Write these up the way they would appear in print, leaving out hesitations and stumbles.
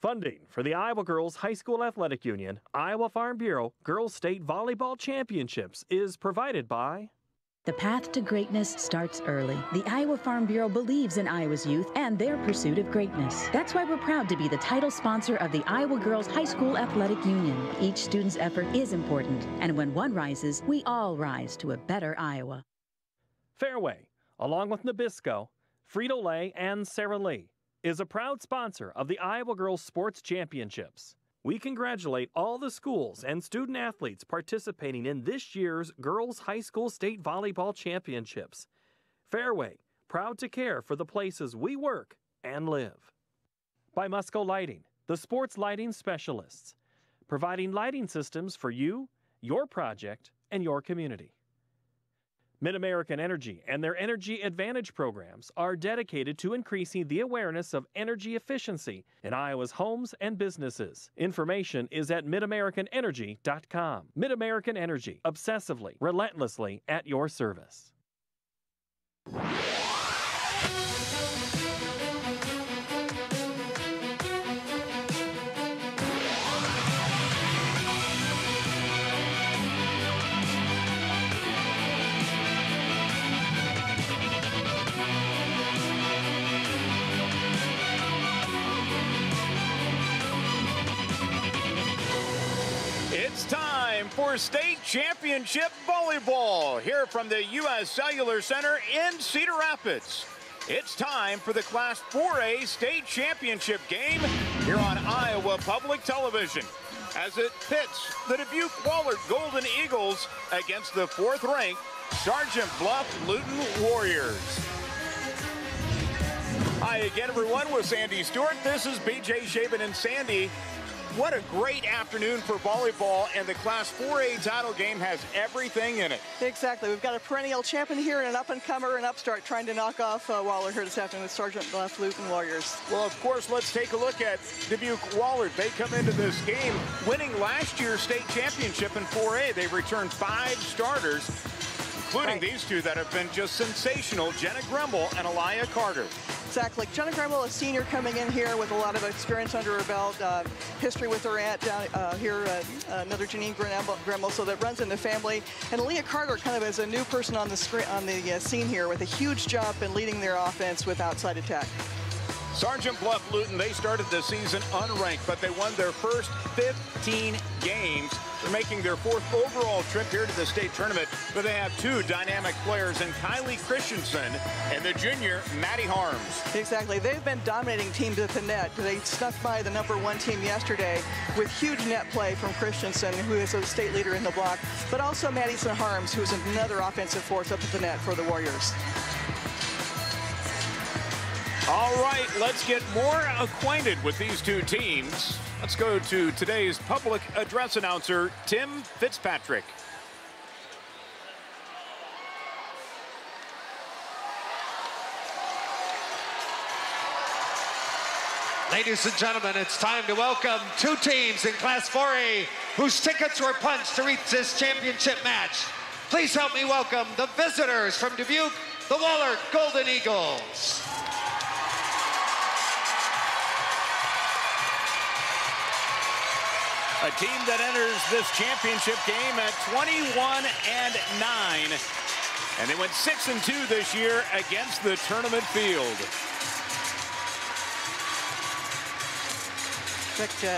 Funding for the Iowa Girls High School Athletic Union, Iowa Farm Bureau Girls State Volleyball Championships is provided by... The path to greatness starts early. The Iowa Farm Bureau believes in Iowa's youth and their pursuit of greatness. That's why we're proud to be the title sponsor of the Iowa Girls High School Athletic Union. Each student's effort is important, and when one rises, we all rise to a better Iowa. Fairway, along with Nabisco, Frito-Lay, and Sara Lee, is a proud sponsor of the Iowa Girls Sports Championships. We congratulate all the schools and student athletes participating in this year's Girls High School State Volleyball Championships. Fairway, proud to care for the places we work and live. By Musco Lighting, the sports lighting specialists, providing lighting systems for you, your project, and your community. Mid-American Energy and their Energy Advantage programs are dedicated to increasing the awareness of energy efficiency in Iowa's homes and businesses. Information is at midamericanenergy.com. Mid-American Energy, obsessively, relentlessly at your service. It's time for state championship volleyball here from the U.S. Cellular Center in Cedar Rapids. It's time for the Class 4A state championship game here on Iowa Public Television as it pits the Dubuque Wahlert Golden Eagles against the 4th-ranked Sergeant Bluff-Luton Warriors. Hi again, everyone, with Sandy Stewart. This is BJ Shaban and Sandy. What a great afternoon for volleyball, and the Class 4A title game has everything in it. Exactly. We've got a perennial champion here and an up-and-comer and upstart trying to knock off Wahlert here this afternoon with Sergeant Bluff-Luton Warriors. Well, of course, let's take a look at Dubuque Wahlert. They come into this game winning last year's state championship in 4A. They've returned 5 starters, including these two that have been just sensational, Jenna Grumble and Aliyah Carter. Exactly. Jenna Grumble, a senior coming in here with a lot of experience under her belt, history with her aunt down here, another Janine Grumble, so that runs in the family. And Aliyah Carter kind of as a new person on the scene here with a huge job in leading their offense with outside attack. Sergeant Bluff-Luton, they started the season unranked, but they won their first 15 games. They're making their 4th overall trip here to the state tournament, but they have 2 dynamic players in Kylie Christensen and the junior Maddie Harms. Exactly. They've been dominating teams at the net. They snuck by the #1 team yesterday with huge net play from Christensen, who is a state leader in the block, but also Madison Harms, who's another offensive force up at the net for the Warriors. All right, let's get more acquainted with these two teams. Let's go to today's public address announcer, Tim Fitzpatrick. Ladies and gentlemen, it's time to welcome 2 teams in Class 4A whose tickets were punched to reach this championship match. Please help me welcome the visitors from Dubuque, the Wahlert Golden Eagles. A team that enters this championship game at 21-9. And they went 6-2 this year against the tournament field.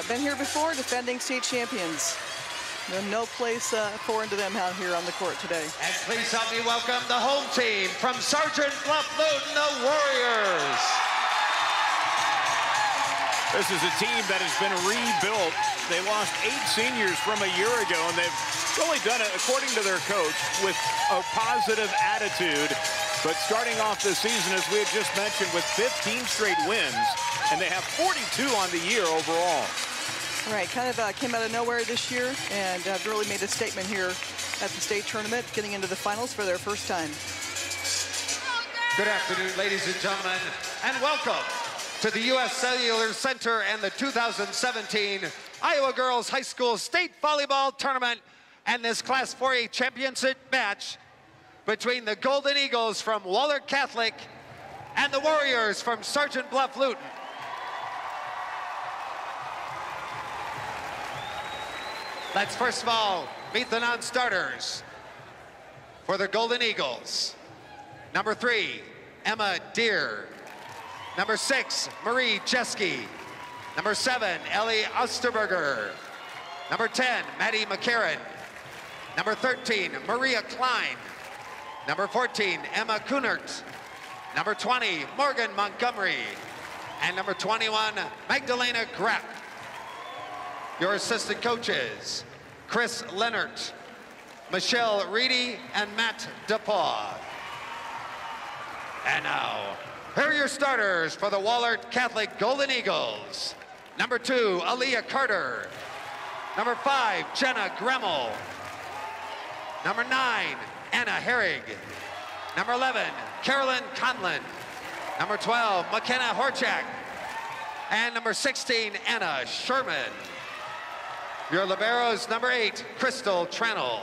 Been here before, defending state champions. No place foreign to them out here on the court today. And please help me welcome the home team from Sergeant Bluff-Luton, the Warriors. This is a team that has been rebuilt. They lost 8 seniors from a year ago, and they've really done it, according to their coach, with a positive attitude. But starting off the season, as we had just mentioned, with 15 straight wins, and they have 42 on the year overall. Right, kind of came out of nowhere this year and really made a statement here at the state tournament, getting into the finals for their first time. Good afternoon, ladies and gentlemen, and welcome to the U.S. Cellular Center and the 2017 Iowa Girls High School State Volleyball Tournament and this Class 4A championship match between the Golden Eagles from Wahlert Catholic and the Warriors from Sergeant Bluff-Luton. Let's first of all meet the non-starters for the Golden Eagles. Number 3, Emma Deer. Number 6, Marie Jeske. Number 7, Ellie Osterberger. Number 10, Maddie McCarran. Number 13, Maria Klein. Number 14, Emma Kunert. Number 20, Morgan Montgomery. And number 21, Magdalena Grapp. Your assistant coaches, Chris Leonard, Michelle Reedy, and Matt DePaul. And now, here are your starters for the Wahlert Catholic Golden Eagles. Number 2, Aaliyah Carter. Number 5, Jenna Gremmel. Number 9, Anna Herrig. Number 11, Carolyn Conlon. Number 12, McKenna Horchak. And number 16, Anna Sherman. Your liberos, number 8, Crystal Tranel.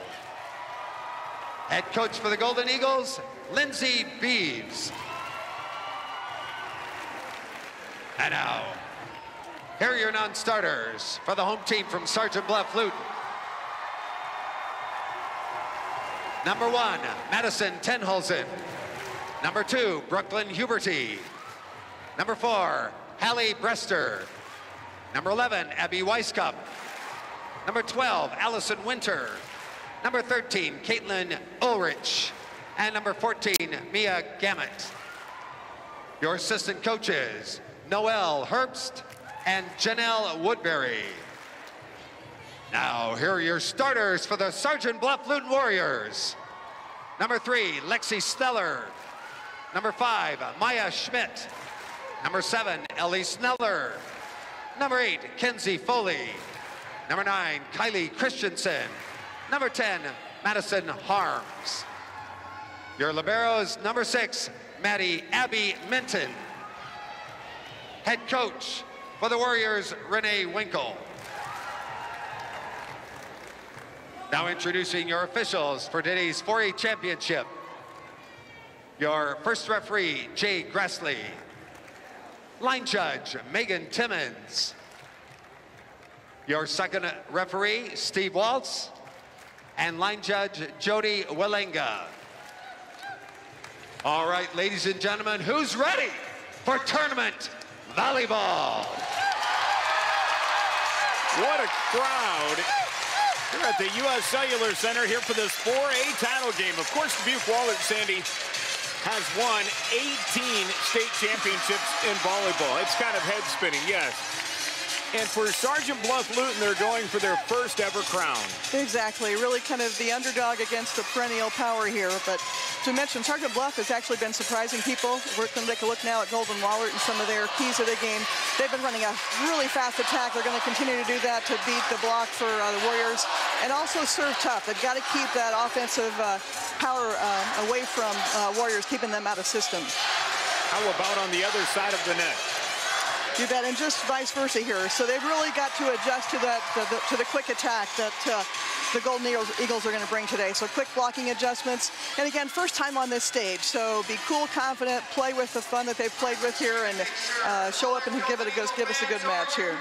Head coach for the Golden Eagles, Lindsay Beeves. And now, here are your non-starters for the home team from Sergeant Bluff-Luton. Number 1, Madison Tenhulsen. Number 2, Brooklyn Huberty. Number 4, Hallie Brester. Number 11, Abby Weiskup. Number 12, Allison Winter. Number 13, Caitlin Ulrich. And number 14, Mia Gammett. Your assistant coaches, Noelle Herbst and Janelle Woodbury. Now, here are your starters for the Sergeant Bluff-Luton Warriors. Number 3, Lexi Sneller. Number 5, Maya Schmidt. Number 7, Ellie Sneller. Number 8, Kenzie Foley. Number 9, Kylie Christensen. Number 10, Madison Harms. Your liberos, number 6, Maddie Abby Minton. Head coach for the Warriors, Renee Winkle. Now introducing your officials for today's 4A championship. Your first referee, Jay Grassley. Line judge, Megan Timmons. Your second referee, Steve Waltz. And line judge, Jody Willenga. All right, ladies and gentlemen, who's ready for tournament volleyball? What a crowd. We're at the U.S. Cellular Center here for this 4A title game. Of course, Dubuque Wahlert, Sandy, has won 18 state championships in volleyball. It's kind of head-spinning, yes. And for Sergeant Bluff-Luton, they're going for their first ever crown. Exactly. Really kind of the underdog against the perennial power here. But to mention, Sergeant Bluff has actually been surprising people. We're going to take a look now at Golden Wahlert and some of their keys of the game. They've been running a really fast attack. They're going to continue to do that to beat the block for the Warriors. And also serve tough. They've got to keep that offensive power away from Warriors, keeping them out of system. How about on the other side of the net? You bet, and just vice versa here. So they've really got to adjust to that, to the quick attack that the Golden Eagles are going to bring today. So quick blocking adjustments. And again, first time on this stage. So be cool, confident, play with the fun that they've played with here, and show up and give us a good match here.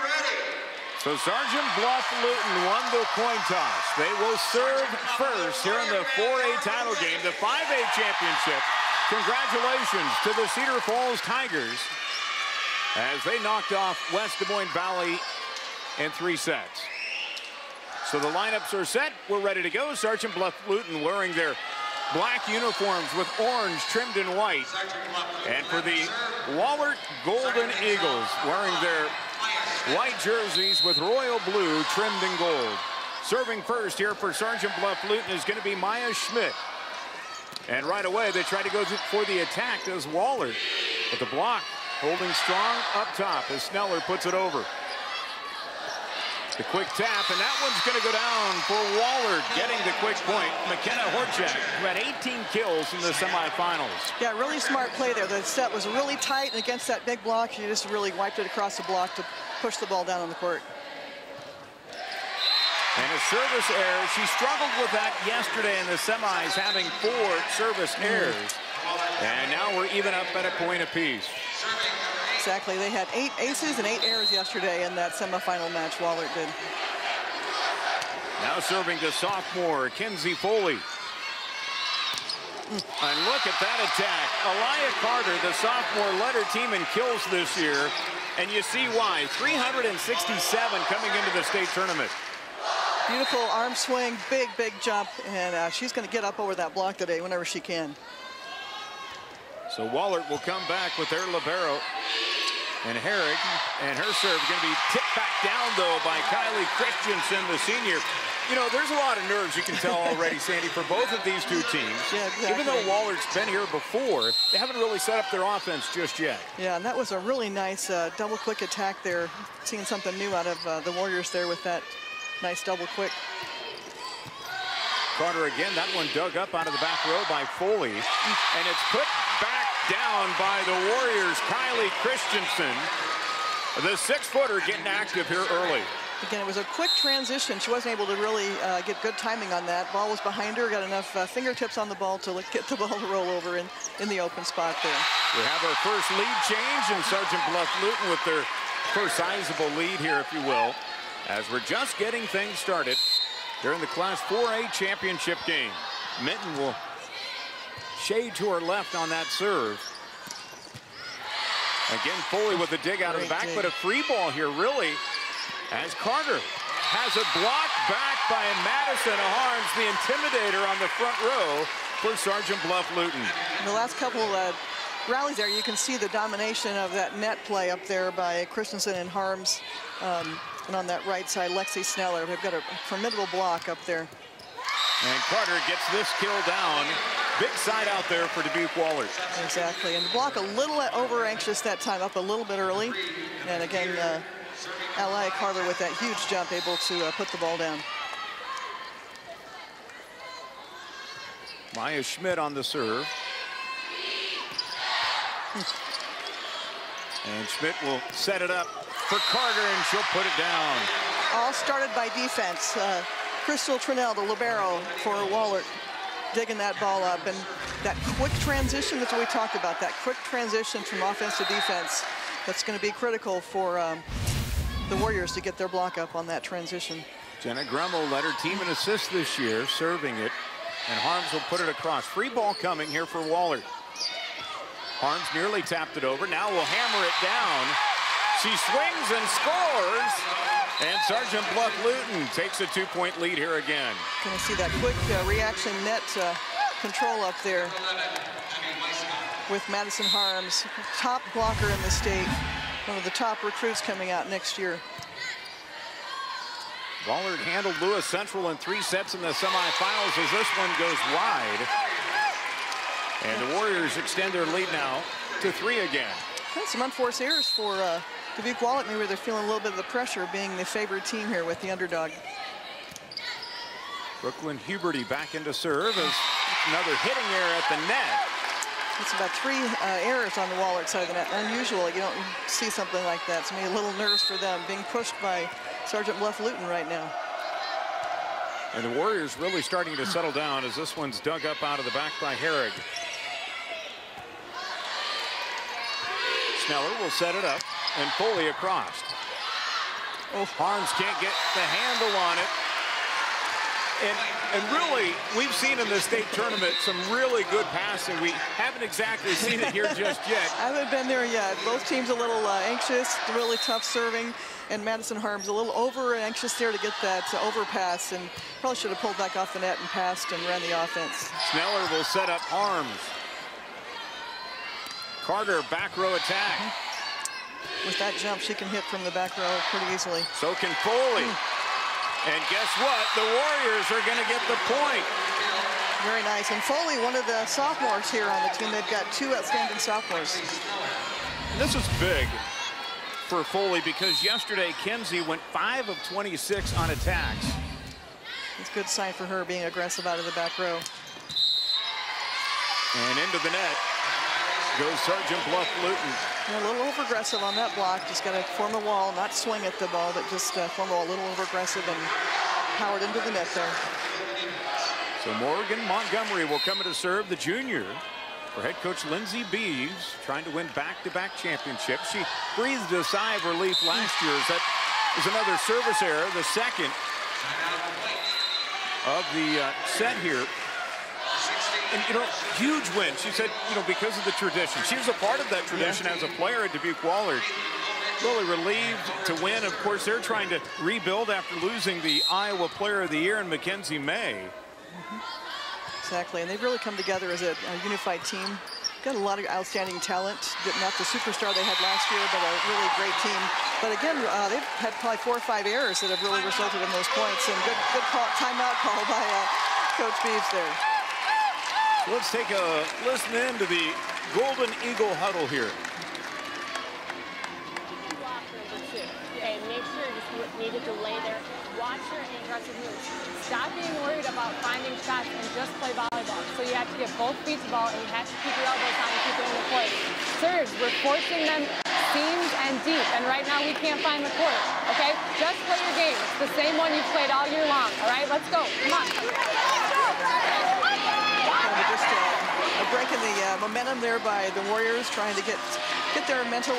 So Sergeant Bluff-Luton won the coin toss. They will serve first here in the 4A title game, the 5A championship. Congratulations to the Cedar Falls Tigers as they knocked off West Des Moines Valley in 3 sets. So the lineups are set. We're ready to go. Sergeant Bluff-Luton wearing their black uniforms with orange trimmed in white. And for the Wahlert Golden Eagles, wearing their white jerseys with royal blue trimmed in gold. Serving first here for Sergeant Bluff-Luton is going to be Maya Schmidt. And right away, they try to go for the attack as Wahlert. But the block holding strong up top as Sneller puts it over. The quick tap, and that one's going to go down for Wahlert, getting the quick point. McKenna Horchak, who had 18 kills in the semifinals. Yeah, really smart play there. The set was really tight, and against that big block, she just really wiped it across the block to push the ball down on the court. And a service error. She struggled with that yesterday in the semis, having 4 service errors. And now we're even up at a point apiece. Exactly. They had 8 aces and 8 errors yesterday in that semifinal match. Wahlert did. Now serving to sophomore Kenzie Foley. And look at that attack. Aliyah Carter, the sophomore, led her team in kills this year. And you see why. 367 coming into the state tournament. Beautiful arm swing, big jump. And she's going to get up over that block today whenever she can. So Wahlert will come back with their libero. And Herrig, and her serve going to be tipped back down, though, by Kylie Christensen, the senior. You know, there's a lot of nerves, you can tell already, Sandy, for both of these two teams. Yeah, exactly. Even though Wahlert's been here before, they haven't really set up their offense just yet. Yeah, and that was a really nice double quick attack there. Seeing something new out of the Warriors there with that nice double quick. Carter again, that one dug up out of the back row by Foley. And it's put back down by the Warriors, Kylie Christensen. The 6-footer getting active here early. Again, it was a quick transition. She wasn't able to really get good timing on that. Ball was behind her, got enough fingertips on the ball to get the ball to roll over in the open spot there. We have our first lead change, and Sergeant Bluff-Luton with their first sizable lead here, if you will, as we're just getting things started during the Class 4A championship game. Minton will shade to her left on that serve. Again, Foley with the dig out of the back, but a free ball here, really, as Carter has a block back by Madison Harms, the intimidator on the front row for Sergeant Bluff-Luton. The last couple rallies there, you can see the domination of that net play up there by Christensen and Harms. And on that right side, Lexi Sneller. They've got a formidable block up there. And Carter gets this kill down. Big side out there for Dubuque Wahlert. Exactly. And the block a little over anxious that time, up a little bit early. And again, Aliyah Carter with that huge jump, able to put the ball down. Maya Schmidt on the serve. And Schmidt will set it up for Carter, and she'll put it down. All started by defense. Crystal Trinnell, the libero for Wahlert, digging that ball up. And that quick transition, that's what we talked about, that quick transition from offense to defense. That's going to be critical for the Warriors to get their block up on that transition. Jenna Grummel led her team in assists this year, serving it. And Harms will put it across. Free ball coming here for Wahlert. Harms nearly tapped it over. Now will hammer it down. She swings and scores. And Sergeant Bluff-Luton takes a 2-point lead here again. Going to see that quick reaction net control up there with Madison Harms, top blocker in the state, one of the top recruits coming out next year. Wahlert handled Lewis Central in 3 sets in the semifinals as this one goes wide. And the Warriors extend their lead now to 3 again. Some unforced errors for Dubuque Wahlert. Maybe they're feeling a little bit of the pressure of being the favored team here with the underdog. Brooklyn Huberty back into serve as another hitting error at the net. It's about 3 errors on the Wahlert side of the net. Unusual, you don't see something like that. It's maybe a little nerves for them, being pushed by Sergeant Bluff-Luton right now. And the Warriors really starting to settle down as this one's dug up out of the back by Herrig. Sneller will set it up, and Foley across. Oh, Harms can't get the handle on it. And really, we've seen in the state tournament some really good passing. We haven't exactly seen it here just yet. I haven't been there yet. Both teams a little anxious, really tough serving. And Madison Harms a little over anxious there to get that overpass, and probably should have pulled back off the net and passed and ran the offense. Sneller will set up Harms. Carter, back row attack. With that jump, she can hit from the back row pretty easily. So can Foley. And guess what? The Warriors are going to get the point. Very nice. And Foley, one of the sophomores here on the team. They've got 2 outstanding sophomores. And this is big for Foley because yesterday Kenzie went 5 of 26 on attacks. It's a good sign for her being aggressive out of the back row. And into the net goes Sergeant Bluff-Luton. A little over-aggressive on that block. Just got to form a wall, not swing at the ball, but just form a wall, a little over-aggressive and powered into the net there. So Morgan Montgomery will come in to serve, the junior, for head coach Lindsey Beeves, trying to win back-to-back championships. She breathed a sigh of relief last year as that is another service error, the second of the set here. And, you know, huge win. She said, you know, because of the tradition. She was a part of that tradition as a player at Dubuque Wahlert. Really relieved to win. Of course, they're trying to rebuild after losing the Iowa Player of the Year in Mackenzie May. Exactly, and they've really come together as a unified team. Got a lot of outstanding talent. Not the superstar they had last year, but a really great team. But again, they've had probably 4 or 5 errors that have really resulted in those points. And good call, timeout call by Coach Beeves there. So let's take a listen in to the Golden Eagle huddle here. Okay, make sure you needed to lay there. Watch your aggressive moves. Stop being worried about finding shots and just play volleyball. So you have to get both feet to the ball and you have to keep your elbows on and keep it in the court. Serves, we're forcing them seams and deep, and right now we can't find the court, okay? Just play your game. It's the same one you've played all year long, all right? Let's go, come on. Just a break in the momentum there by the Warriors, trying to get their mental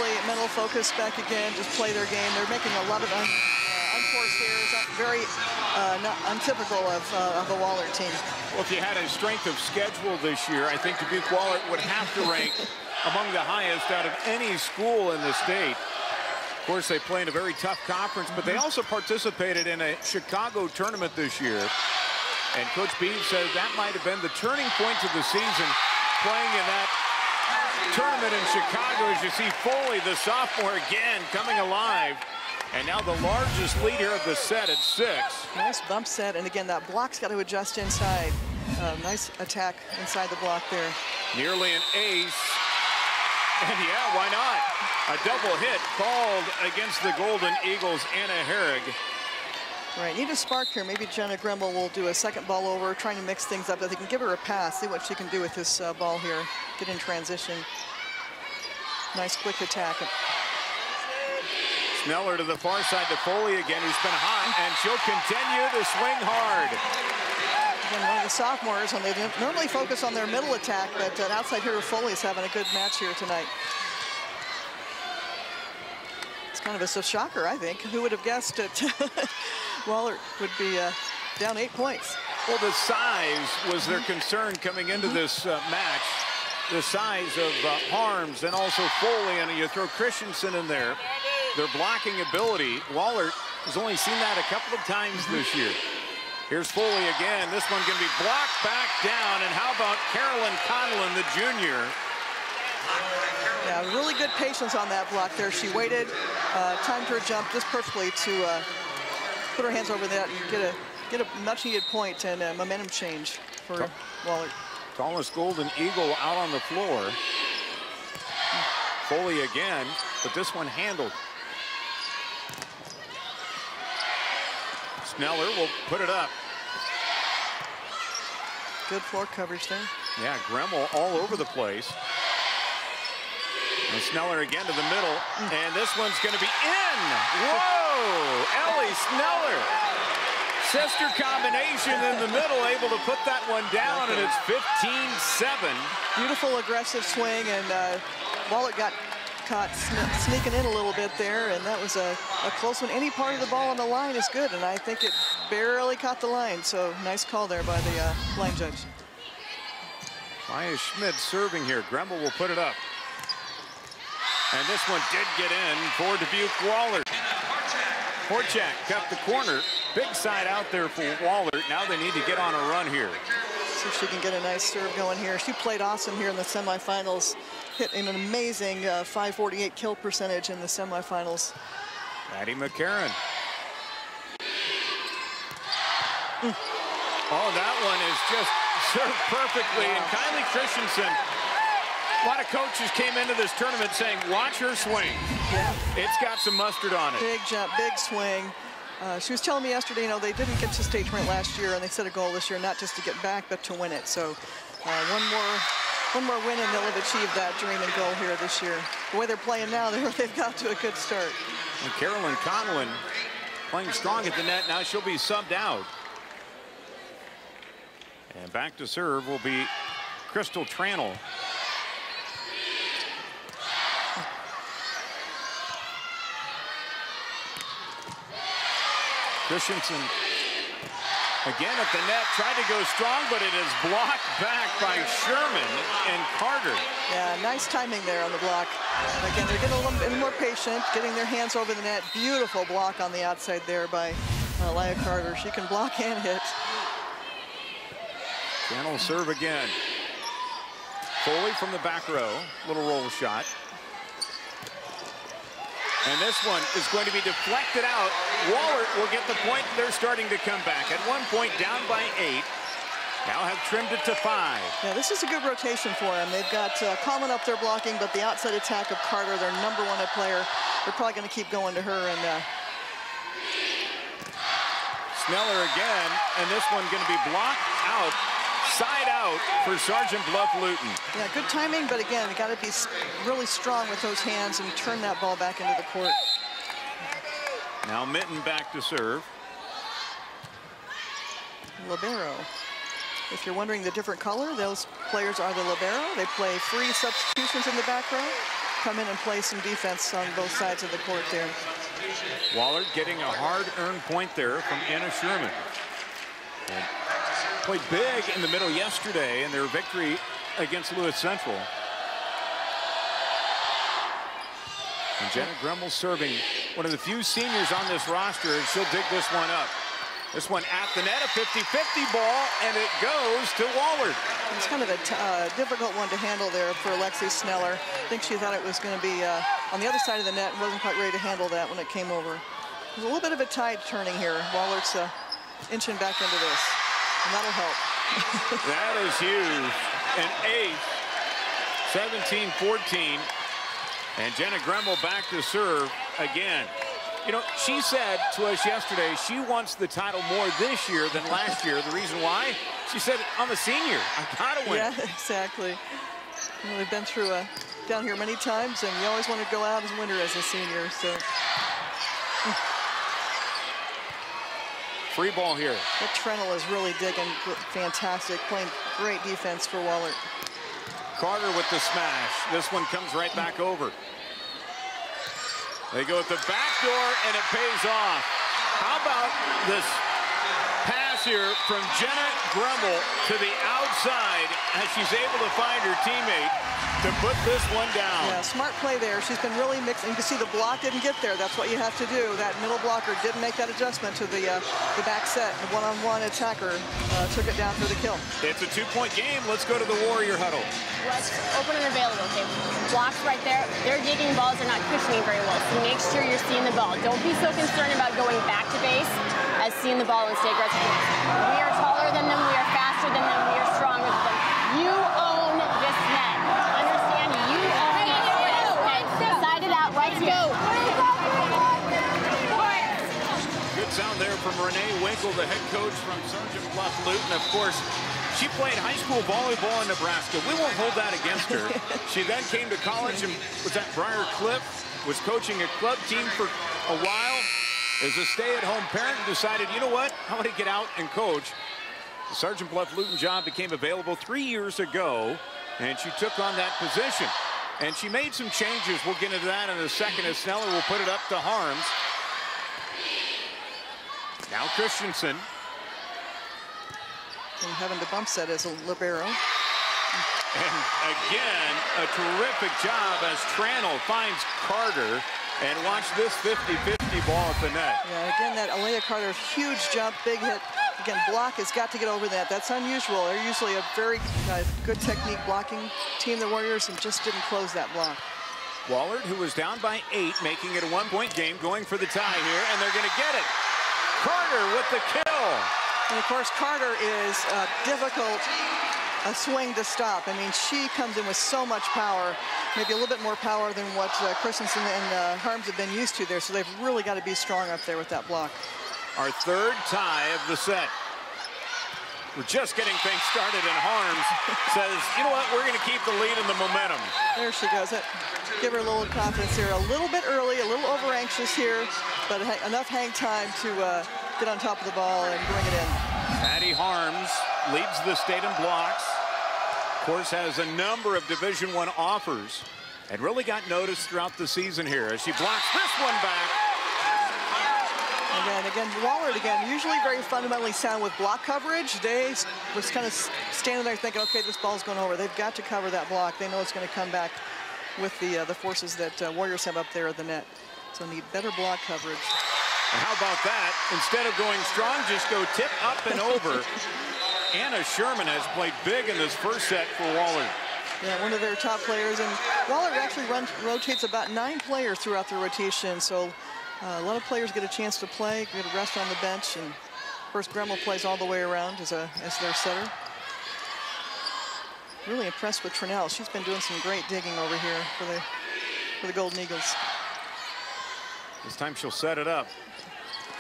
focus back again, just play their game. They're making a lot of unforced errors, very not untypical of a Wahlert team. Well, if you had a strength of schedule this year, I think Dubuque Wahlert would have to rank among the highest out of any school in the state. Of course, they play in a very tough conference, but they also participated in a Chicago tournament this year. And Coach Beeves said that might have been the turning point of the season, playing in that tournament in Chicago. As you see Foley, the sophomore, again coming alive. And now the largest lead here of the set at 6. Nice bump set, and again, that block's got to adjust inside. Nice attack inside the block there. Nearly an ace. And yeah, why not? A double hit called against the Golden Eagles, Anna Herrig. Right, need a spark here. Maybe Jenna Gremmel will do a second ball over, trying to mix things up. That they can give her a pass, see what she can do with this ball here. Get in transition. Nice quick attack. Sneller to the far side to Foley again, who's been hot, and she'll continue to swing hard. Again, one of the sophomores, and they normally focus on their middle attack, but outside here, Foley is having a good match here tonight. It's kind of a shocker, I think. Who would have guessed that Wahlert would be down 8 points? Well, the size was their concern coming into this match. The size of Harms and also Foley, and you throw Christensen in there. Their blocking ability, Wahlert has only seen that a couple of times this year. Here's Foley again. This one going to be blocked back down. And how about Carolyn Conlon, the junior? Yeah, really good patience on that block there. She waited, timed her jump just perfectly to put her hands over that and get a much-needed point and a momentum change for Wahlert. Tallest Golden Eagle out on the floor. Foley again, but this one handled. Sneller will put it up. Good floor coverage there. Yeah, Gremmel all over the place. And Sneller again to the middle, and this one's going to be in. Whoa! Ellie Sneller. Sister combination in the middle, able to put that one down, and it's 15-7. Beautiful aggressive swing, and Wahlert got caught sneaking in a little bit there, and that was a close one. Any part of the ball on the line is good, and I think it barely caught the line, so nice call there by the line judge. Maya Schmidt serving here. Gremmel will put it up. And this one did get in for Dubuque Wahlert. Horchak cut the corner. Big side out there for Wahlert. Now they need to get on a run here. See if she can get a nice serve going here. She played awesome here in the semifinals. Hit an amazing 548 kill percentage in the semifinals. Maddie McCarron. Oh, that one is just served perfectly. And Kylie Christensen, a lot of coaches came into this tournament saying, watch her swing. Yeah. It's got some mustard on it. Big jump, big swing. She was telling me yesterday, you know, they didn't get to state tournament last year, and they set a goal this year, not just to get back, but to win it. So one more win, and they'll have achieved that dream and goal here this year. The way they're playing now, they've got to a good start. And Carolyn Conlon playing strong at the net. Now she'll be subbed out. And back to serve will be Crystal Tranel. Christensen Again at the net, tried to go strong, but it is blocked back by Sherman and Carter. Yeah, nice timing there on the block. Again, they're getting a little bit more patient, getting their hands over the net. Beautiful block on the outside there by Leah Carter. She can block and hit. Channel serve again. Foley from the back row, little roll shot. And this one is going to be deflected out. Wahlert will get the point. They're starting to come back. At one point, down by 8. Now have trimmed it to 5. Yeah, this is a good rotation for them. They've got Coleman up there blocking, but the outside attack of Carter, their #1 player, they're probably going to keep going to her. And Sneller again, and this one going to be blocked out. Side out for Sergeant Bluff-Luton. Yeah, good timing, but again, you got to be really strong with those hands and turn that ball back into the court. Now Mitten back to serve. Libero. If you're wondering the different color, those players are the libero. They play free substitutions in the back row, come in and play some defense on both sides of the court there. Wahlert getting a hard-earned point there from Anna Sherman. And played big in the middle yesterday in their victory against Lewis Central. And Jenna Gremmel serving, one of the few seniors on this roster, and she'll dig this one up. This one at the net, a 50-50 ball, and it goes to Wahlert. It's kind of a difficult one to handle there for Alexi Sneller. I think she thought it was going to be on the other side of the net and wasn't quite ready to handle that when it came over. There's a little bit of a tide turning here. Wallert's inching back into this. And that'll help. That is huge. An ace. 17-14. And Jenna Gremmel back to serve again. You know, she said to us yesterday she wants the title more this year than last year. The reason why? She said, I'm a senior. I gotta win. Yeah, exactly. You know, we've been through down here many times, and you always want to go out as a winner as a senior. So. Free ball here. That Trennell is really digging fantastic, playing great defense for Wahlert. Carter with the smash. This one comes right back over. They go at the back door, and it pays off. How about this pass here from Jenna Gremmel to the outside as she's able to find her teammate to put this one down. Yeah, smart play there. She's been really mixing. You can see the block didn't get there. That's what you have to do. That middle blocker didn't make that adjustment to the back set. The one-on-one attacker took it down for the kill. It's a 2-point game. Let's go to the Warrior huddle. What's open and available, okay? Blocks right there. They're digging balls. They're not cushioning very well. So make sure you're seeing the ball. Don't be so concerned about going back to base as seeing the ball and stay aggressive. We are taller than them. We are faster than them. We are stronger than them. You own this net. Understand? You own it. Okay? Side it out. Let's go. Good sound there from Renee Winkle, the head coach from Sergeant Bluff-Luton. Of course, she played high school volleyball in Nebraska. We won't hold that against her. She then came to college and was at Briar Cliff, was coaching a club team for a while. As a stay-at-home parent, decided, you know what, I want to get out and coach. The Sergeant Bluff-Luton job became available 3 years ago, and she took on that position. And she made some changes. We'll get into that in a second as Sneller will put it up to Harms. Now Christensen. And having to bump set as a libero. And again, a terrific job as Trannell finds Carter. And watch this 50-50 ball at the net. Yeah, again, that Alea Carter, huge jump, big hit. Again, block has got to get over that. That's unusual. They're usually a very good technique blocking team, the Warriors, and just didn't close that block. Wahlert, who was down by 8, making it a 1-point game, going for the tie here, and they're going to get it. Carter with the kill. And, of course, Carter is difficult a swing to stop. I mean, she comes in with so much power, maybe a little bit more power than what Christensen and Harms have been used to there, so they've really got to be strong up there with that block. Our third tie of the set. We're just getting things started, and Harms says, you know what, we're going to keep the lead and the momentum. There she goes. Give her a little confidence here. A little bit early, a little over-anxious here, but enough hang time to get on top of the ball and bring it in. Maddie Harms leads the state in blocks. Of course, has a number of Division I offers and really got noticed throughout the season here as she blocks this one back. And again, Wahlert, usually very fundamentally sound with block coverage. They was kind of standing there thinking, okay, this ball's going over. They've got to cover that block. They know it's going to come back with the forces that Warriors have up there at the net. So need better block coverage. And how about that? Instead of going strong, just go tip up and over. Anna Sherman has played big in this first set for Wahlert. Yeah, one of their top players. And Wahlert actually rotates about 9 players throughout their rotation. So a lot of players get a chance to play, get a rest on the bench. And of course, Gremmel plays all the way around as their setter. Really impressed with Trinnell. She's been doing some great digging over here for the Golden Eagles. This time she'll set it up.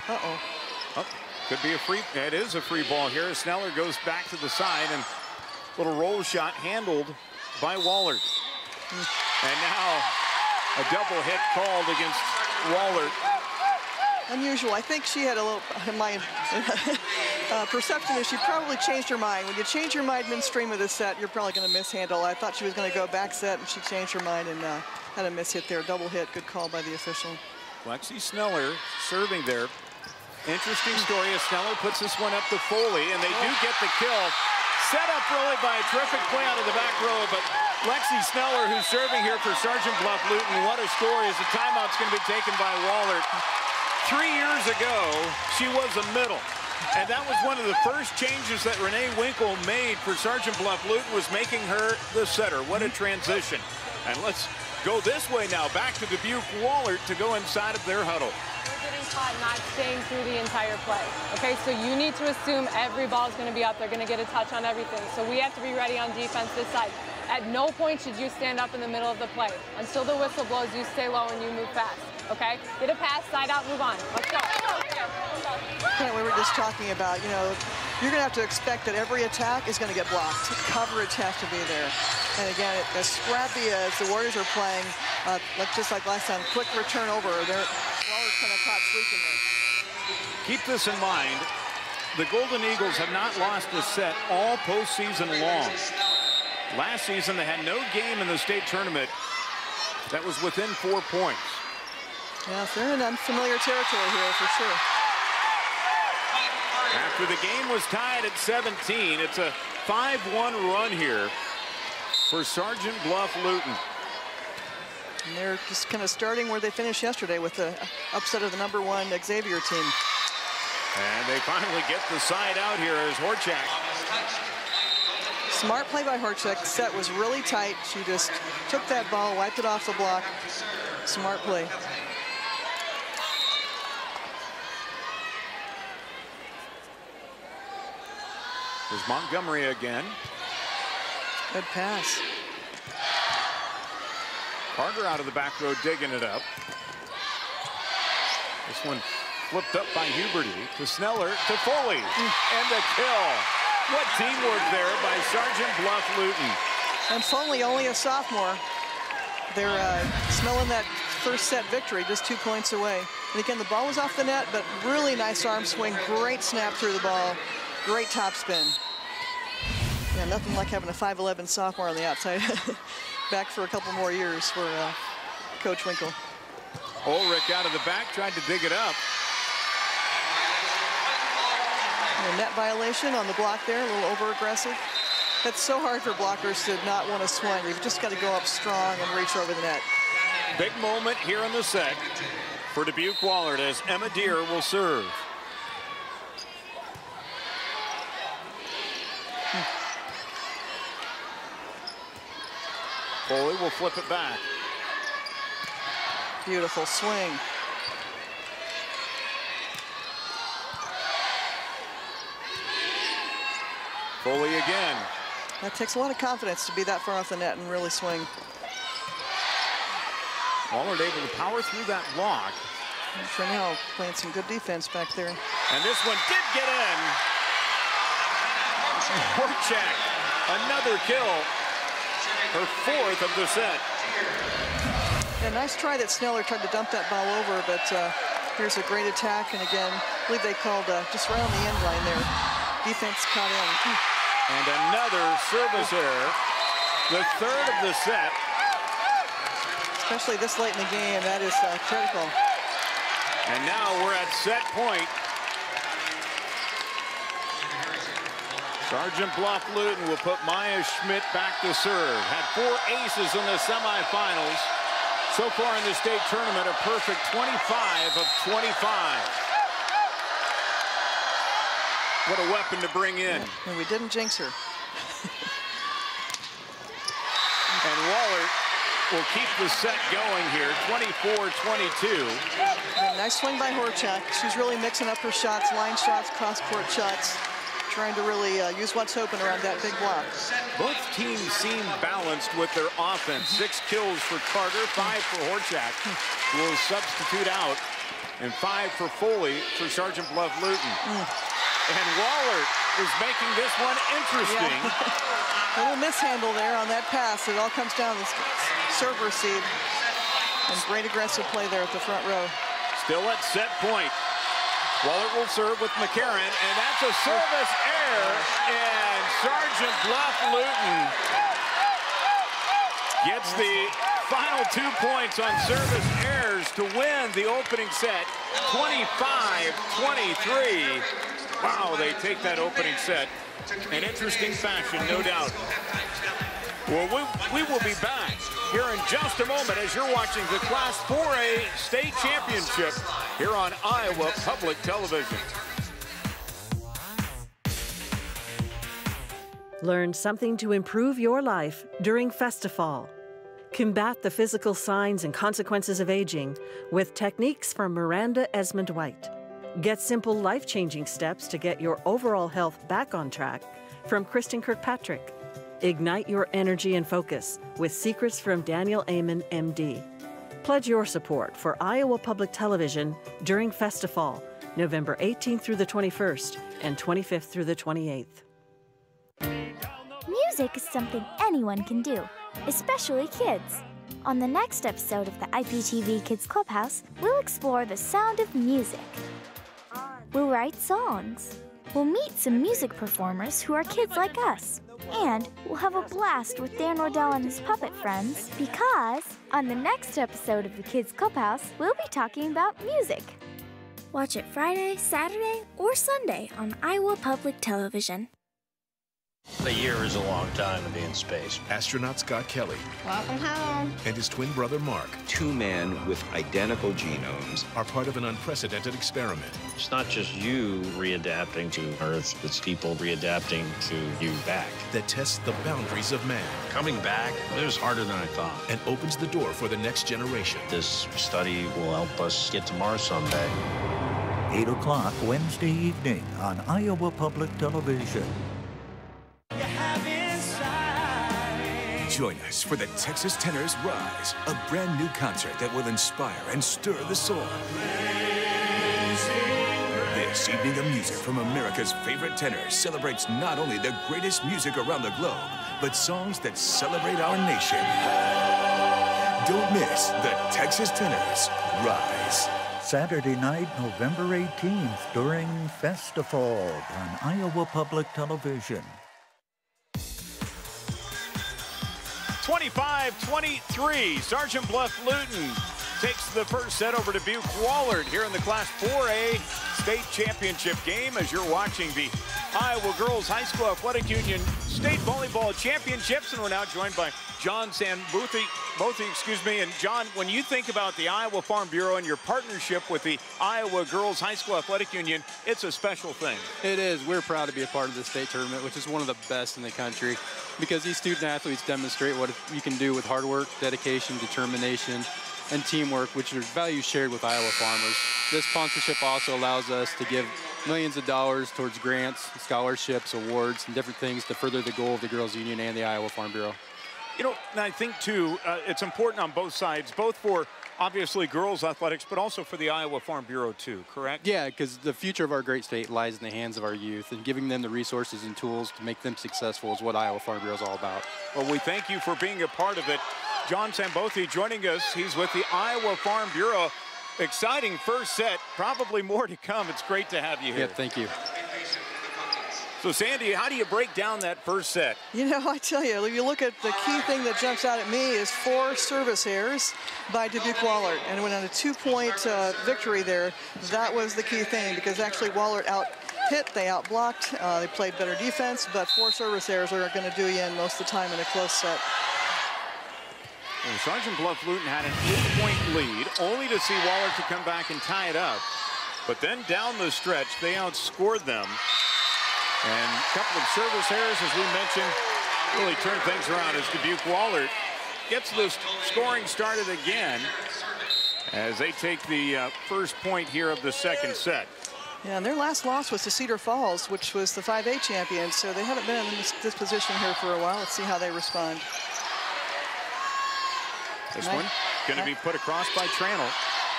Uh-oh. Oh, could be a free. It is a free ball here. Sneller goes back to the side, and little roll shot handled by Wahlert. And now a double hit called against Wahlert. Unusual. I think she had a little, my perception is she probably changed her mind. When you change your mind midstream of the set, you're probably going to mishandle. I thought she was going to go back set, and she changed her mind and had a miss hit there. Double hit. Good call by the official. Lexi Sneller serving there. Interesting story as Sneller puts this one up to Foley, and they do get the kill. Set up really by a terrific play out of the back row, but Lexi Sneller, who's serving here for Sergeant Bluff-Luton, what a story, as the timeout's going to be taken by Wahlert. 3 years ago, she was a middle. And that was one of the first changes that Renee Winkle made for Sergeant Bluff-Luton, was making her the setter. What a transition. And let's go this way now, back to Dubuque Wahlert to go inside of their huddle. We're getting caught not staying through the entire play. Okay, so you need to assume every ball is going to be up. They're going to get a touch on everything. So we have to be ready on defense this side. At no point should you stand up in the middle of the play. Until the whistle blows, you stay low and you move fast. Okay? Get a pass, side out, move on. Let's go. Yeah, we were just talking about, you know, you're going to have to expect that every attack is going to get blocked. Coverage has to be there. And again, as scrappy as the Warriors are playing, just like last time, quick return over. Waller's kind of caught sleeping there. Keep this in mind. The Golden Eagles have not lost a set all postseason long. Last season, they had no game in the state tournament that was within 4 points. Yeah, they're in unfamiliar territory here for sure. After the game was tied at 17, it's a 5-1 run here for Sergeant Bluff-Luton. And they're just kind of starting where they finished yesterday with the upset of the #1 Xavier team. And they finally get the side out here as Horchak. Smart play by Horchak. Set was really tight. She just took that ball, wiped it off the block. Smart play. There's Montgomery again. Good pass. Carter out of the back row digging it up. This one flipped up by Huberty to Sneller to Foley. And the kill. What teamwork there by Sergeant Bluff-Luton. And Foley only a sophomore. They're smelling that first set victory, just 2 points away. And again, the ball was off the net, but really nice arm swing. Great snap through the ball. Great top spin. Yeah, nothing like having a 5'11" sophomore on the outside. Back for a couple more years for Coach Winkle. Ulrich out of the back, tried to dig it up. A net violation on the block there, a little over-aggressive. That's so hard for blockers to not want to swing. You've just got to go up strong and reach over the net. Big moment here in the set for Dubuque Wahlert as Emma Deere will serve. Foley will flip it back. Beautiful swing. Foley again. That takes a lot of confidence to be that far off the net and really swing. Wahlert able to power through that block. And Trinnell playing some good defense back there. And this one did get in. Horchak, another kill. Her 4th of the set. Yeah, nice try that Sneller tried to dump that ball over, but here's a great attack. And again, I believe they called just right on the end line there. Defense caught in. And another service error. The 3rd of the set. Especially this late in the game, that is critical. And now we're at set point. Sergeant Bluff-Luton will put Maya Schmidt back to serve. Had 4 aces in the semifinals. So far in the state tournament, a perfect 25 of 25. What a weapon to bring in. And we didn't jinx her. And Wahlert will keep the set going here, 24-22. Nice swing by Horchak. She's really mixing up her shots, line shots, cross-court shots, trying to really use what's open around that big block. Both teams seem balanced with their offense. 6 kills for Carter, 5 for Horchak, who will substitute out, and 5 for Foley for Sergeant Bluff-Luton. And Wahlert is making this one interesting. A little mishandle there on that pass. It all comes down to the serve receive. And great aggressive play there at the front row. Still at set point. Wahlert will serve with McCarron, and that's a service error. And Sergeant Bluff-Luton gets the final 2 points on service errors to win the opening set, 25-23. Wow, they take that opening set. An interesting fashion, no doubt. Well, we will be back here in just a moment as you're watching the Class 4A State Championship here on Iowa Public Television. Learn something to improve your life during Festifall. Combat the physical signs and consequences of aging with techniques from Miranda Esmond White. Get simple life-changing steps to get your overall health back on track from Kristen Kirkpatrick. Ignite your energy and focus with secrets from Daniel Amen, MD. Pledge your support for Iowa Public Television during Festifall, November 18th through the 21st and 25th through the 28th. Music is something anyone can do, especially kids. On the next episode of the IPTV Kids Clubhouse, we'll explore the sound of music. We'll write songs. We'll meet some music performers who are kids like us. And we'll have a blast with Dan Ordell and his puppet friends because on the next episode of the Kids Clubhouse, we'll be talking about music. Watch it Friday, Saturday, or Sunday on Iowa Public Television. A year is a long time to be in space. Astronaut Scott Kelly. Welcome home. And his twin brother Mark. 2 men with identical genomes. Are part of an unprecedented experiment. It's not just you readapting to Earth, it's people readapting to you back. That tests the boundaries of man. Coming back, it was harder than I thought. And opens the door for the next generation. This study will help us get to Mars someday. 8 o'clock Wednesday evening on Iowa Public Television. Join us for the Texas Tenors Rise, a brand new concert that will inspire and stir the soul. This evening of music from America's favorite tenors celebrates not only the greatest music around the globe, but songs that celebrate our nation. Don't miss the Texas Tenors Rise. Saturday night, November 18th, during Festifall on Iowa Public Television. 25-23, Sergeant Bluff-Luton takes the first set over Dubuque Wahlert here in the Class 4A State Championship game as you're watching the Iowa Girls High School Athletic Union State Volleyball Championships. And we're now joined by John Sanbuthy, and John, when you think about the Iowa Farm Bureau and your partnership with the Iowa Girls High School Athletic Union, it's a special thing. It is. We're proud to be a part of the state tournament, which is one of the best in the country, because these student athletes demonstrate what you can do with hard work, dedication, determination, and teamwork, which are values shared with Iowa farmers. This sponsorship also allows us to give millions of dollars towards grants, scholarships, awards, and different things to further the goal of the Girls Union and the Iowa Farm Bureau. You know, and I think, too, it's important on both sides, both for, obviously, girls athletics, but also for the Iowa Farm Bureau, too, correct? Yeah, because the future of our great state lies in the hands of our youth, and giving them the resources and tools to make them successful is what Iowa Farm Bureau is all about. Well, we thank you for being a part of it. John Sanbuthy joining us. He's with the Iowa Farm Bureau. Exciting first set, probably more to come. It's great to have you here. Yeah, thank you. So, Sandy, how do you break down that first set? You know, I tell you, if you look at the key thing that jumps out at me is 4 service errors by Dubuque Wahlert. And when on a 2-point victory there, that was the key thing, because actually Wahlert out-hit, they out-blocked, they played better defense, but 4 service errors are going to do you in most of the time in a close set. Well, Sergeant Bluff-Luton had an 8-point lead, only to see Wahlert to come back and tie it up. But then down the stretch, they outscored them. And a couple of service errors, as we mentioned, really turned things around as Dubuque Wahlert gets this scoring started again as they take the first point here of the second set. Yeah, and their last loss was to Cedar Falls, which was the 5A champion, so they haven't been in this position here for a while. Let's see how they respond. This one going to be put across by Tranel.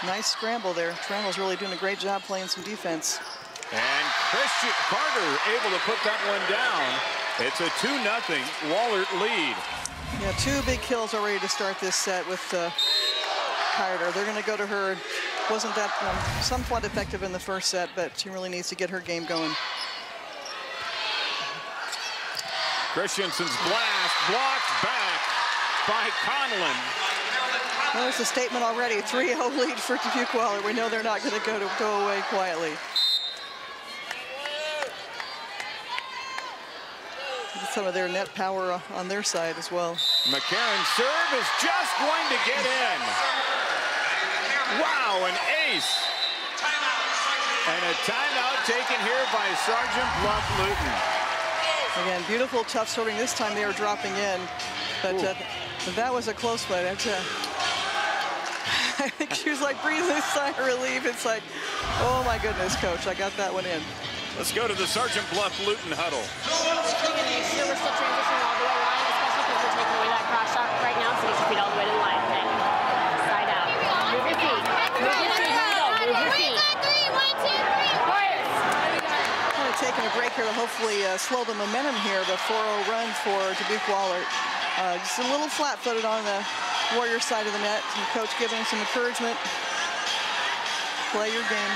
Nice scramble there. Tranel's really doing a great job playing some defense. And Christian Carter able to put that one down. It's a 2-0 Wahlert lead. Yeah, 2 big kills already to start this set with Carter. They're going to go to her. Wasn't that somewhat effective in the first set, but she really needs to get her game going. Christensen's blast blocked back by Conlon. Well, there's a statement already. 3-0 lead for Dubuque Wahlert. We know they're not going to go away quietly. Some of their net power on their side as well. McCarron's serve is just going to get in. Wow, an ace. And a timeout taken here by Sergeant Bluff-Luton. Again, beautiful, tough sorting. This time they were dropping in. But that was a close one. I think she was like breathing a sigh of relief. It's like, oh my goodness, coach, I got that one in. Let's go to the Sergeant Bluff-Luton huddle. We're still transitioning all the way around, especially because we're taking away that cross shot right now, so get your feet all the way to the line, okay? Side out. Move your feet. Move your feet. Here we go. Move your feet. 1, 2, 3. Warriors. Kind of taking a break here to hopefully slow the momentum here, but 4-0 run for Dubuque Wahlert. Just a little flat-footed on the Warrior side of the net. And coach giving some encouragement. Play your game.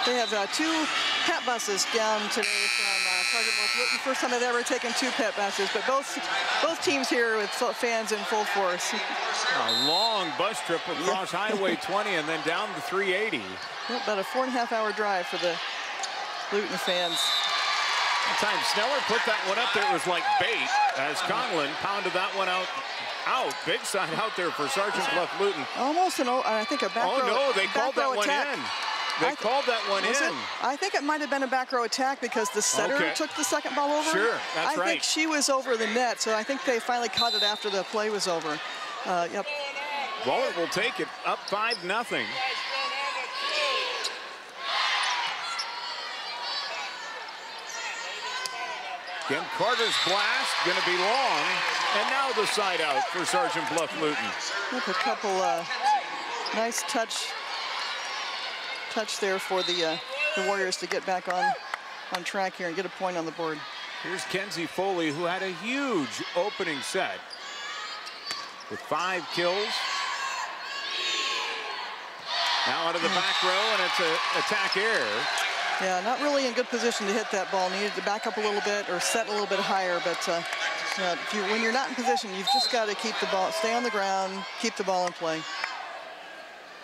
They have 2 pet buses down today from Sergeant Bluff-Luton. First time they've ever taken 2 pet buses, but both teams here with fans in full force. A long bus trip across Highway 20 and then down the 380. About a 4.5-hour drive for the Luton fans. That time Sneller put that one up there. It was like bait as Conlon pounded that one out. Big side out there for Sergeant Bluff-Luton. Almost I think a back row. Oh no, they called that one in. They called that one in. I think it might have been a back row attack because the setter took the second ball over. Sure, that's right. I think she was over the net, so I think they finally caught it after the play was over. Yep. Wahlert will take it up 5-0. Again, Carter's blast going to be long, and now the side out for Sergeant Bluff-Luton. Look, a couple nice touch there for the Warriors to get back on track here and get a point on the board. Here's Kenzie Foley, who had a huge opening set with 5 kills. Now out of the back row, and it's an attack error. Yeah, not really in good position to hit that ball. Needed to back up a little bit or set a little bit higher, but when you're not in position, you've just got to keep the ball, stay on the ground, keep the ball in play.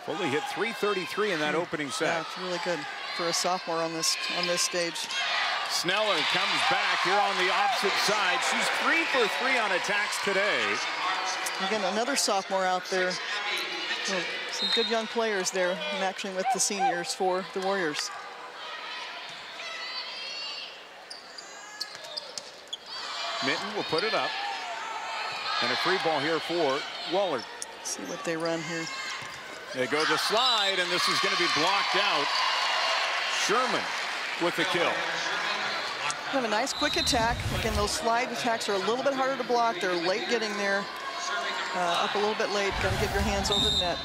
Foley hit .333 in that opening set. Yeah, it's really good for a sophomore on this stage. Sneller comes back here on the opposite side. She's 3 for 3 on attacks today. Again, another sophomore out there. Well, some good young players there matching with the seniors for the Warriors. Minton will put it up. And a free ball here for Wahlert. See what they run here. They go the slide, and this is going to be blocked out. Sherman with the kill. Have a nice quick attack. Again, those slide attacks are a little bit harder to block. They're late getting there. Up a little bit late. Got to get your hands over the net.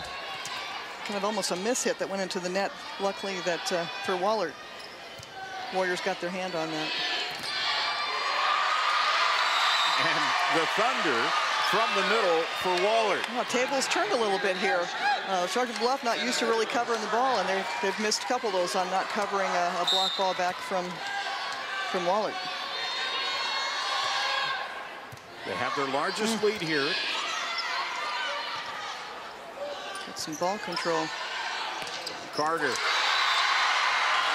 Kind of almost a miss hit that went into the net. Luckily that for Wahlert, Warriors got their hand on that. And the Thunder from the middle for Wahlert. Well, tables turned a little bit here. Sergeant Bluff not used to really covering the ball, and they've missed a couple of those on not covering a block ball back from Wahlert. They have their largest lead here. Get some ball control. Carter.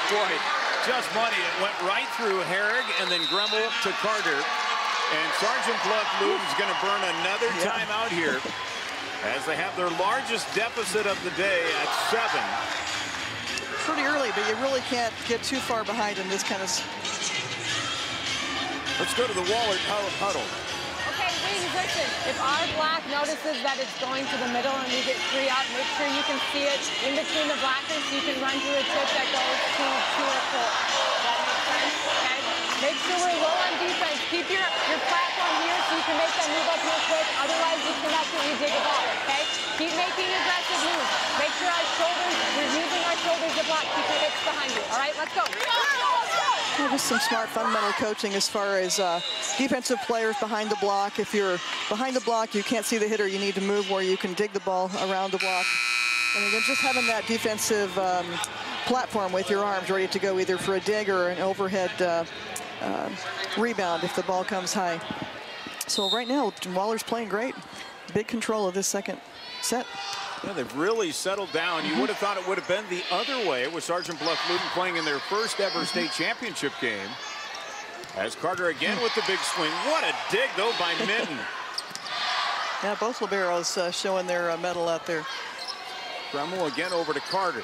Boy, just money. It went right through Herrig and then Gremmel to Carter. And Sergeant Bluff-Luton's going to burn another timeout here as they have their largest deficit of the day at 7. Pretty early, but you really can't get too far behind in this kind of... Let's go to the Wahlert huddle. Okay, Wings, listen. If our black notices that it's going to the middle and we get 3 out, make sure you can see it in between the blackers so you can run through a tip that goes to or 4. That makes sense, okay? Make sure we're low on defense. Keep your platform here so you can make that move up real quick. Otherwise, you can absolutely dig a ball, okay? Keep making aggressive moves. Make sure our shoulders, we're using our shoulders to block. Keep your hips behind you, all right? Let's go. Well, just some smart fundamental coaching as far as defensive players behind the block. If you're behind the block, you can't see the hitter. You need to move where you can dig the ball around the block. And again, just having that defensive platform with your arms ready to go either for a dig or an overhead rebound if the ball comes high. So right now, Waller's playing great. Big control of this second set. Yeah, they've really settled down. You would have thought it would have been the other way with Sergeant Bluff-Luton playing in their first ever state championship game. As Carter again with the big swing. What a dig, though, by Minton. Yeah, both liberos showing their medal out there. Gremmel again over to Carter.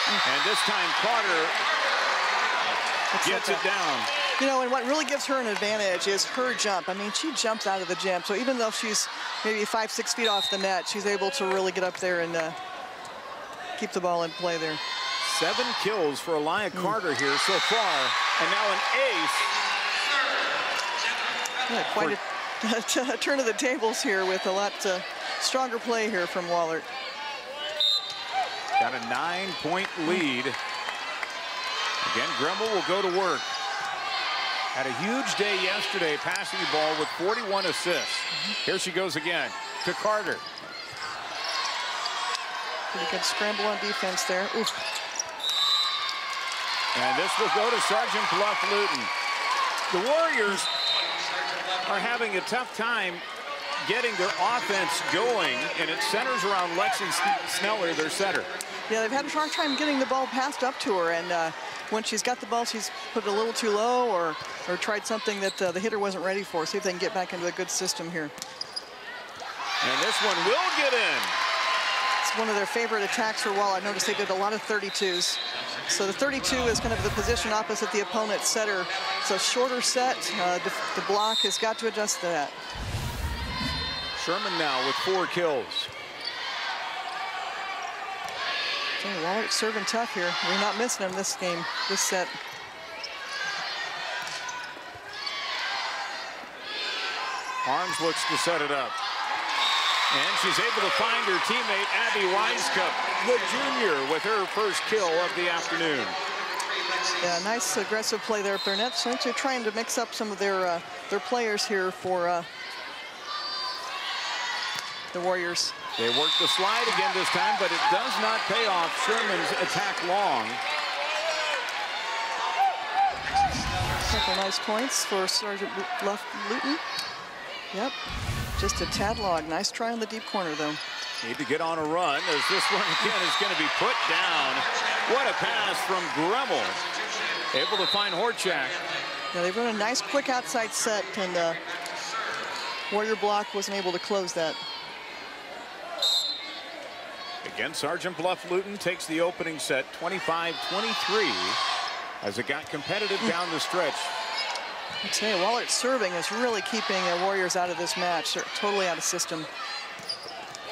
And this time Carter gets it down. You know, and what really gives her an advantage is her jump. I mean, she jumps out of the gym. So even though she's maybe 5-6 feet off the net, she's able to really get up there and keep the ball in play there. 7 kills for Elia Carter here so far. And now an ace. Yeah, quite a turn of the tables here with a lot stronger play here from Wahlert. Got a 9-point lead. Again, Gremmel will go to work. Had a huge day yesterday passing the ball with 41 assists. Here she goes again to Carter. Pretty good scramble on defense there. Oof. And this will go to Sergeant Bluff-Luton. The Warriors are having a tough time getting their offense going, and it centers around Lexi Sneller, their setter. Yeah, they've had a hard time getting the ball passed up to her, and when she's got the ball, she's put it a little too low or tried something that the hitter wasn't ready for. See if they can get back into a good system here. And this one will get in. It's one of their favorite attacks for Wahlert. I noticed they did a lot of 32s. So the 32 is kind of the position opposite the opponent's setter. It's a shorter set. The block has got to adjust to that. Sherman now with 4 kills. Okay, Wahlert serving tough here. We're not missing him this game, this set. Arms looks to set it up. And she's able to find her teammate, Abby Weiskup, the junior, with her first kill of the afternoon. Yeah, nice aggressive play there up their net. So they're trying to mix up some of their players here for the Warriors. They work the slide again this time, but it does not pay off. Sherman's attack long. Couple nice points for Sergeant Bluff-Luton. Yep, just a tad log. Nice try on the deep corner, though. Need to get on a run as this one again is going to be put down. What a pass from Gremmel. Able to find Horchak. Yeah, they run a nice quick outside set, and Warrior block wasn't able to close that. Again, Sergeant Bluff-Luton takes the opening set 25-23 as it got competitive down the stretch. I tell you, Wahlert serving is really keeping Warriors out of this match. They're totally out of system.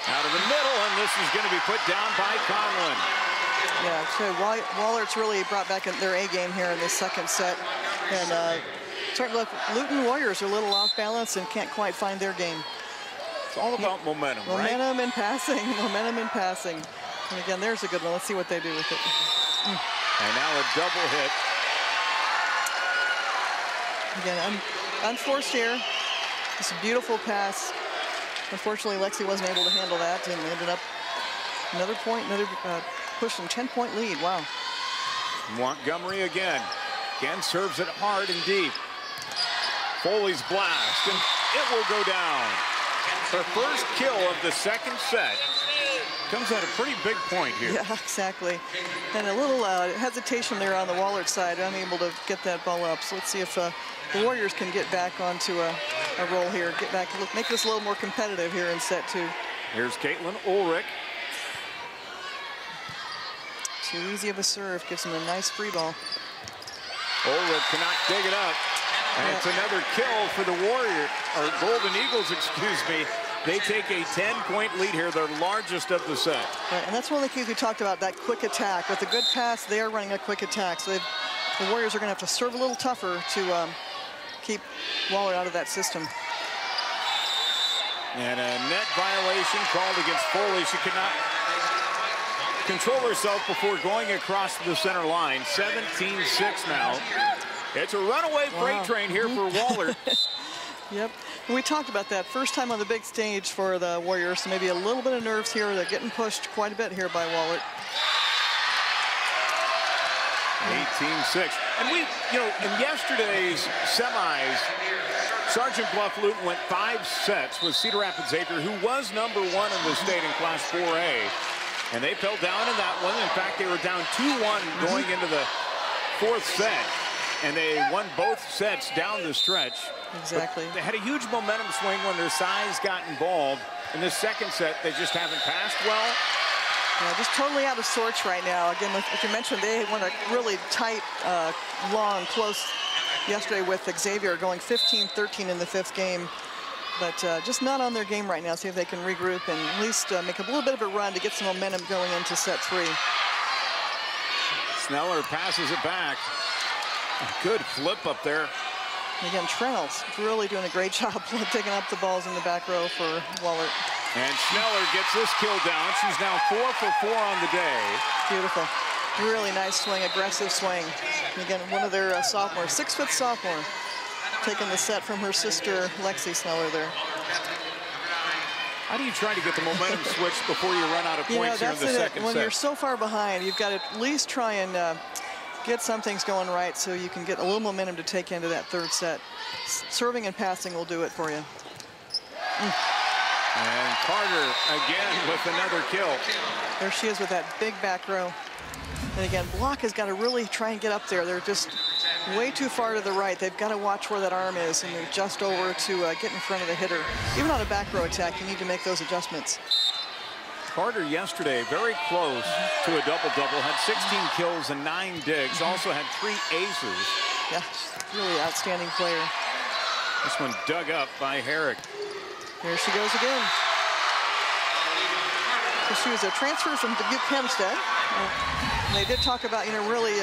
Out of the middle, and this is going to be put down by Conlon. Yeah, so Wallert's really brought back their A game here in this second set. And Sergeant Bluff-Luton Warriors are a little off balance and can't quite find their game. It's all about momentum, right? Momentum and passing, momentum and passing. And again, there's a good one. Let's see what they do with it. And now a double hit. Again, unforced here. It's a beautiful pass. Unfortunately, Lexi wasn't able to handle that and ended up another point, another push and 10-point lead. Wow. Montgomery again serves it hard and deep. Foley's blast, and it will go down. Her first kill of the second set. Comes at a pretty big point here. Yeah, exactly. And a little hesitation there on the Wahlert side, unable to get that ball up. So let's see if the Warriors can get back onto a roll here. Get back, make this a little more competitive here in set 2. Here's Caitlin Ulrich. Too easy of a serve, gives him a nice free ball. Ulrich cannot dig it up. And it's another kill for the Golden Eagles, excuse me. They take a 10-point lead here, their largest of the set. Right, and that's one of the keys we talked about, that quick attack. With a good pass, they are running a quick attack. So the Warriors are going to have to serve a little tougher to keep Wahlert out of that system. And a net violation called against Foley. She could not control herself before going across the center line. 17-6 now. It's a runaway freight train here for Wahlert. Yep. And we talked about that. First time on the big stage for the Warriors, so maybe a little bit of nerves here. They're getting pushed quite a bit here by Wahlert. 18-6. And we, in yesterday's semis, Sergeant Bluff-Luton went 5 sets with Cedar Rapids Xavier, who was #1 in the state in Class 4A. And they fell down in that one. In fact, they were down 2-1 going into the 4th set. And they won both sets down the stretch. Exactly. But they had a huge momentum swing when their size got involved. In this second set, they just haven't passed well. Yeah, just totally out of sorts right now. Again, like you mentioned, they won a really tight, long, close yesterday with Xavier, going 15-13 in the 5th game. But just not on their game right now. See if they can regroup and at least make a little bit of a run to get some momentum going into set 3. Sneller passes it back. Good flip up there. Again, Trennell's really doing a great job picking up the balls in the back row for Wahlert. And Sneller gets this kill down. She's now 4 for 4 on the day. Beautiful. Really nice swing, aggressive swing. And again, one of their sophomores, 6-foot sophomore, taking the set from her sister, Lexi Sneller there. How do you try to get the momentum switch before you run out of points here in the second set? When you're so far behind, you've got to at least try and get some things going right so you can get a little momentum to take into that 3rd set. Serving and passing will do it for you. And Carter again with another kill. There she is with that big back row. And again, Block has got to really try and get up there. They're just way too far to the right. They've got to watch where that arm is and adjust over to get in front of the hitter. Even on a back row attack, you need to make those adjustments. Carter yesterday very close to a double-double, had 16 kills and 9 digs, also had 3 aces. Yeah, really outstanding player. This one dug up by Herrick. Here she goes again. She was a transfer from Dubuque Hempstead. They did talk about, really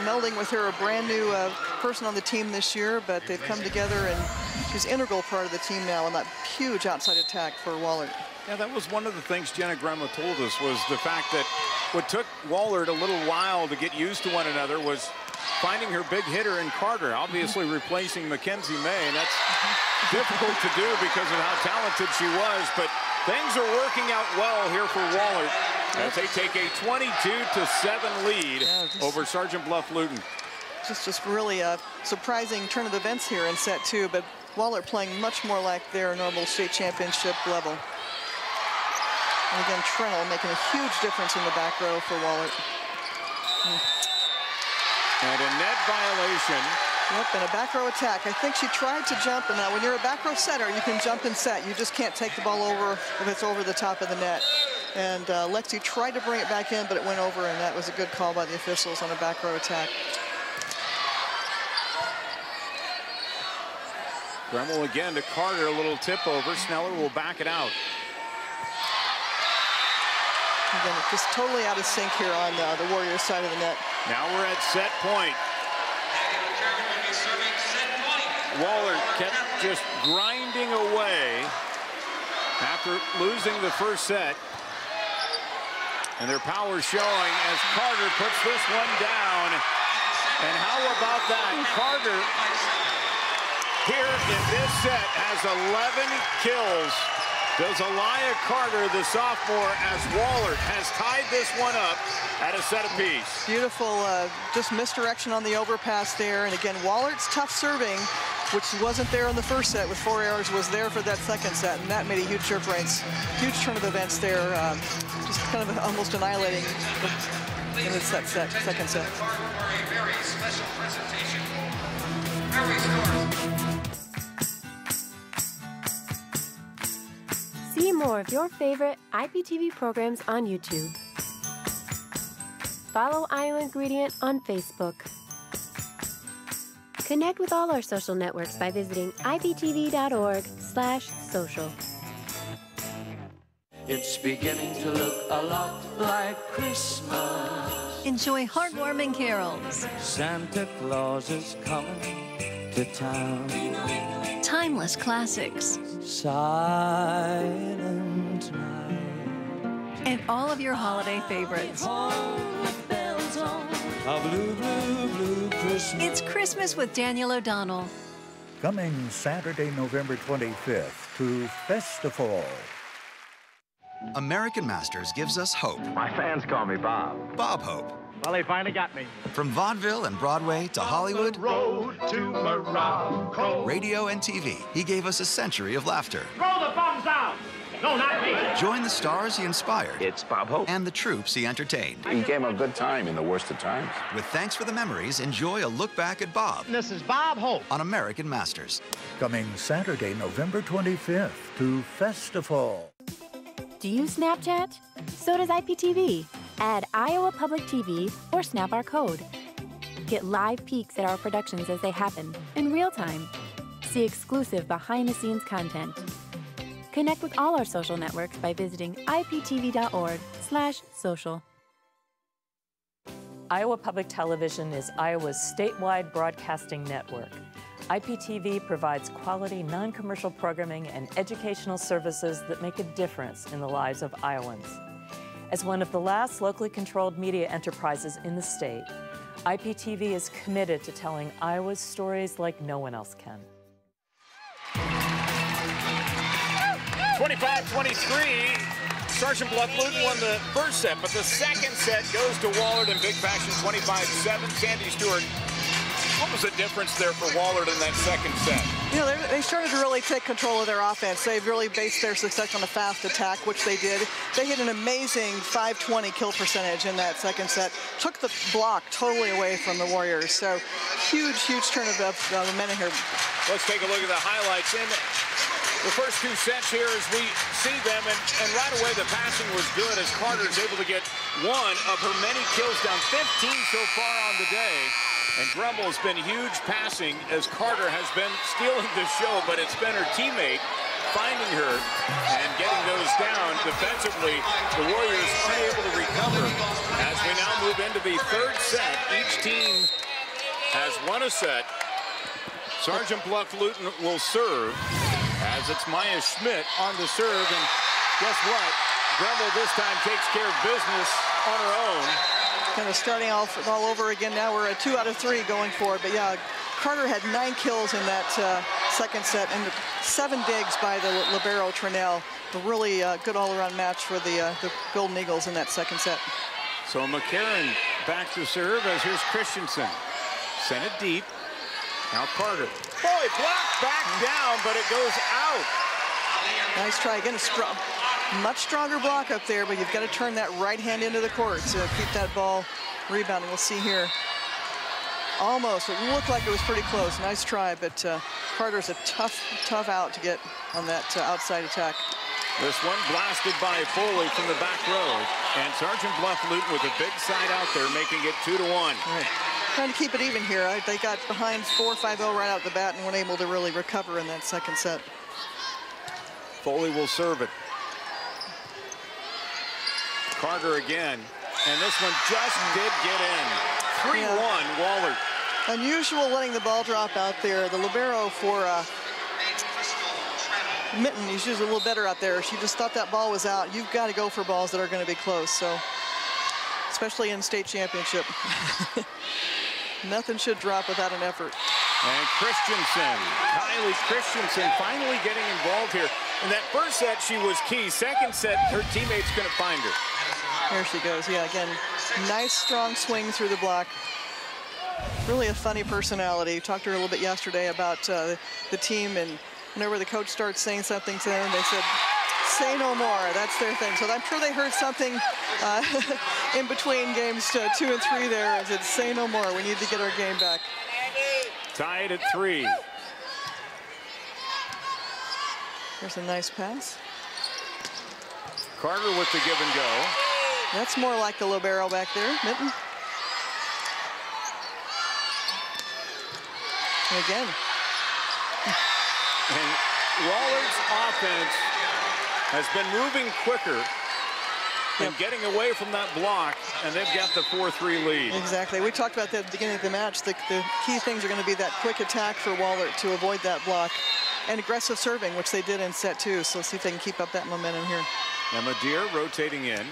melding with her, a brand new person on the team this year, but they've come together and she's an integral part of the team now on that huge outside attack for Wahlert. Yeah, that was one of the things Jenna Gremma told us, was the fact that what took Wahlert a little while to get used to one another was finding her big hitter in Carter, obviously replacing Mackenzie May, and that's difficult to do because of how talented she was, but things are working out well here for Wahlert as they take a 22-7 lead over Sergeant Bluff-Luton. Just really a surprising turn of events here in set 2, but Wahlert playing much more like their normal state championship level. And again, Trennell making a huge difference in the back row for Wahlert. And a net violation. Yep, and a back row attack. I think she tried to jump, and now when you're a back row setter, you can jump and set. You just can't take the ball over if it's over the top of the net. And Lexi tried to bring it back in, but it went over, and that was a good call by the officials on a back row attack. Gremel again to Carter, a little tip over. Sneller will back it out. Again, just totally out of sync here on the Warriors side of the net. Now we're at set point. Wahlert kept just grinding away after losing the first set. And their power showing as Carter puts this one down. And how about that? Carter here in this set has 11 kills does Aliyah Carter, the sophomore, as Wahlert has tied this one up at a set apiece. Beautiful, just misdirection on the overpass there. And again, Wahlert's tough serving, which wasn't there in the first set with 4 errors, was there for that second set, and that made a huge difference. Huge turn of events there, just kind of almost annihilating in the second set. See more of your favorite IPTV programs on YouTube. Follow Iowa Ingredient on Facebook. Connect with all our social networks by visiting iptv.org/social. It's beginning to look a lot like Christmas. Enjoy heartwarming carols. Santa Claus is coming to town. Timeless classics. Silent night. And all of your holiday favorites. A blue, blue, blue Christmas. It's Christmas with Daniel O'Donnell. Coming Saturday, November 25th to Festival. American Masters gives us hope. My fans call me Bob. Bob Hope. Well, they finally got me. From vaudeville and Broadway to Hollywood, Road to Morocco. radio and TV, he gave us a century of laughter. Throw the bombs out! No, not me. Join the stars he inspired. It's Bob Hope. And the troops he entertained. He gave him a good time in the worst of times. With Thanks for the Memories, enjoy a look back at Bob. This is Bob Hope. On American Masters. Coming Saturday, November 25th to Festival. Do you Snapchat? So does IPTV. Add Iowa Public TV or snap our code. Get live peeks at our productions as they happen in real time. See exclusive behind-the-scenes content. Connect with all our social networks by visiting iptv.org/social. Iowa Public Television is Iowa's statewide broadcasting network. IPTV provides quality, non-commercial programming and educational services that make a difference in the lives of Iowans. As one of the last locally controlled media enterprises in the state, IPTV is committed to telling Iowa's stories like no one else can. 25-23, Sergeant Bluff-Luton won the first set, but the second set goes to Wahlert in big fashion, 25-7. Sandy Stewart, what was the difference there for Wahlert in that second set? You know, they started to really take control of their offense. They've really based their success on a fast attack, which they did. They hit an amazing 520 kill percentage in that second set. Took the block totally away from the Warriors. So huge, huge turn of momentum here. Let's take a look at the highlights. In the first two sets here as we see them, and right away the passing was good as Carter's able to get one of her many kills down, 15 so far on the day. And Grumble's been huge passing as Carter has been stealing the show, but it's been her teammate finding her and getting those down defensively. The Warriors unable to recover. As we now move into the third set, each team has won a set. Sergeant Bluff-Luton will serve as it's Maya Schmidt on the serve. And guess what? Grumble this time takes care of business on her own. Kind of starting off all over again now. We're at 2 out of 3 going for it. But yeah, Carter had 9 kills in that second set and 7 digs by the libero Trinell. A really good all-around match for the Golden Eagles in that second set. So McCarron back to serve as here's Christensen. Sent it deep. Now Carter. Boy, blocked back down, but it goes out. Nice try again. Much stronger block up there, but you've got to turn that right hand into the court to keep that ball rebounding. We'll see here. Almost. It looked like it was pretty close. Nice try, but Carter's a tough out to get on that outside attack. This one blasted by Foley from the back row. And Sergeant Bluff-Luton with a big side out there, making it 2-1. Right. Trying to keep it even here. They got behind 4-5-0 right out the bat and weren't able to really recover in that second set. Foley will serve it. Carter again, and this one just did get in. 3-1, Wahlert. Unusual letting the ball drop out there. The libero for Mitten, he's usually a little better out there. She just thought that ball was out. You've got to go for balls that are going to be close, so especially in state championship. Nothing should drop without an effort. And Kylie Christensen finally getting involved here. In that first set, she was key. Second set, her teammates couldn't find her. There she goes. Yeah, again, nice strong swing through the block. Really a funny personality. Talked to her a little bit yesterday about the team, and whenever the coach starts saying something to them, they said, say no more. That's their thing. So I'm sure they heard something in between games 2 and 3 there. As it say no more. We need to get our game back. Tied at 3. There's a nice pass. Carter with the give and go. That's more like the libero back there, Mitten. And again. And Wahlert's offense has been moving quicker and getting away from that block, and they've got the 4-3 lead. Exactly. We talked about that at the beginning of the match. The key things are going to be that quick attack for Wahlert to avoid that block, and aggressive serving, which they did in set 2. So let's see if they can keep up that momentum here. Emma Deere rotating in.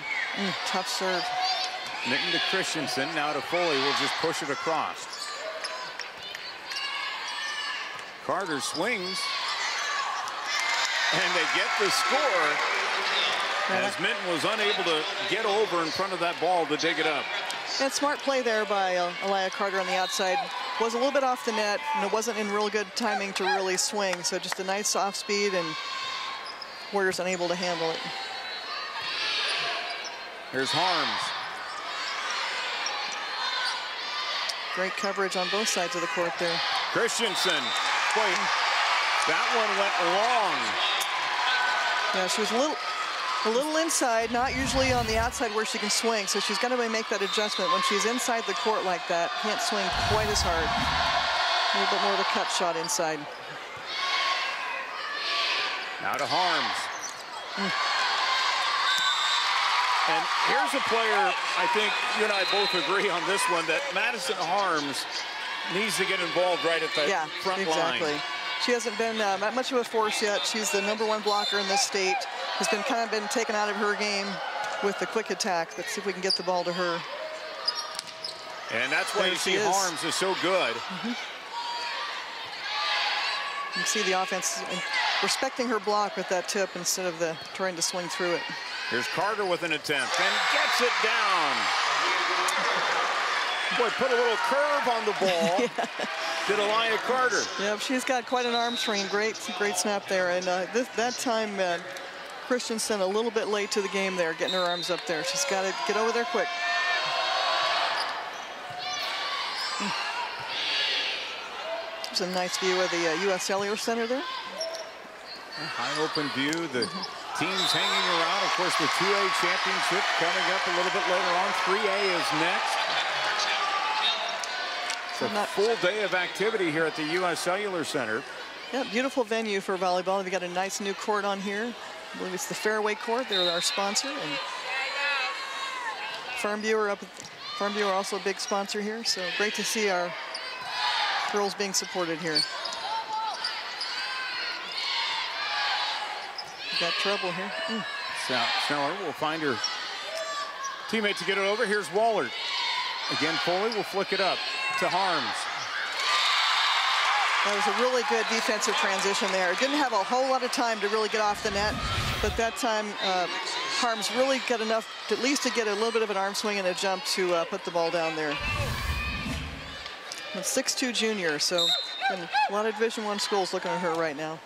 Tough serve. Mitten to Christensen. Now to Foley. Will just push it across. Carter swings. And they get the score. As Minton was unable to get over in front of that ball to dig it up. And smart play there by Elia Carter on the outside. Was a little bit off the net, and it wasn't in real good timing to really swing. So just a nice off speed, and Warriors unable to handle it. Here's Harms. Great coverage on both sides of the court there. Christensen. Boy, that one went long. Yeah, she was a little inside, not usually on the outside where she can swing, so she's got to make that adjustment. When she's inside the court like that, can't swing quite as hard. A little bit more of a cut shot inside. Now to Harms. And here's a player, I think you and I both agree on this one, that Madison Harms needs to get involved right at the front line. She hasn't been that much of a force yet. She's the #1 blocker in this state. Has been kind of been taken out of her game with the quick attack. Let's see if we can get the ball to her. And that's why you see Harms is so good. You can see the offense respecting her block with that tip instead of trying to swing through it. Here's Carter with an attempt and gets it down. Boy, put a little curve on the ball. Did Elia Carter. Yeah, she's got quite an arm swing. Great snap there. And that time, Christensen a little bit late to the game there, getting her arms up there. She's got to get over there quick. There's a nice view of the U.S. Cellular Center there. A high open view. The teams hanging around. Of course, the 2A championship coming up a little bit later on. 3A is next. It's a full day of activity here at the U.S. Cellular Center. Yeah, beautiful venue for volleyball. We've got a nice new court on here. I believe it's the Fairway Court. They're our sponsor. And Farmview are also a big sponsor here. So great to see our girls being supported here. We got trouble here. Sneller will find her teammate to get it over. Here's Wahlert. Again, Foley will flick it up to Harms. That was a really good defensive transition there. Didn't have a whole lot of time to really get off the net, but that time Harms really got enough at least to get a little bit of an arm swing and a jump to put the ball down there. A 6'2" junior, so a lot of Division I schools looking at her right now.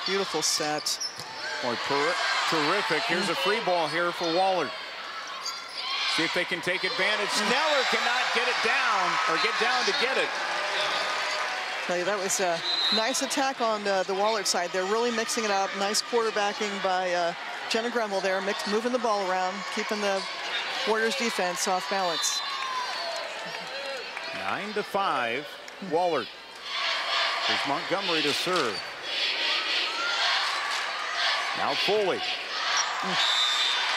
Beautiful set. Boy, terrific. Here's a free ball here for Wahlert. See if they can take advantage. Sneller cannot get it down, or get down to get it. That was a nice attack on the Wahlert side. They're really mixing it up. Nice quarterbacking by Jenna Gremmel there, moving the ball around, keeping the Warriors defense off balance. 9-5, Wahlert. There's Montgomery to serve. Now Foley.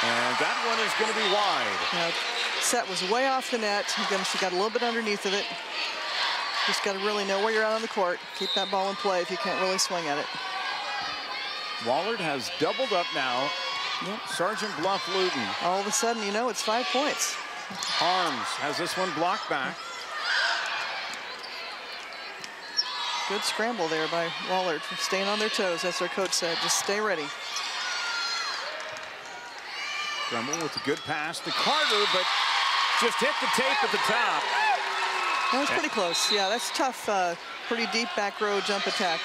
And that one is going to be wide. Now, set was way off the net. Again, she got a little bit underneath of it. Just got to really know where you're at on the court. Keep that ball in play if you can't really swing at it. Wahlert has doubled up now. Yep. Sergeant Bluff-Luton. All of a sudden, you know, it's 5 points. Harms has this one blocked back. Good scramble there by Wahlert, staying on their toes, as their coach said. Just stay ready. Grumble with a good pass to Carter, but just hit the tape at the top. That was pretty close. Yeah, that's tough. Pretty deep back row jump attack.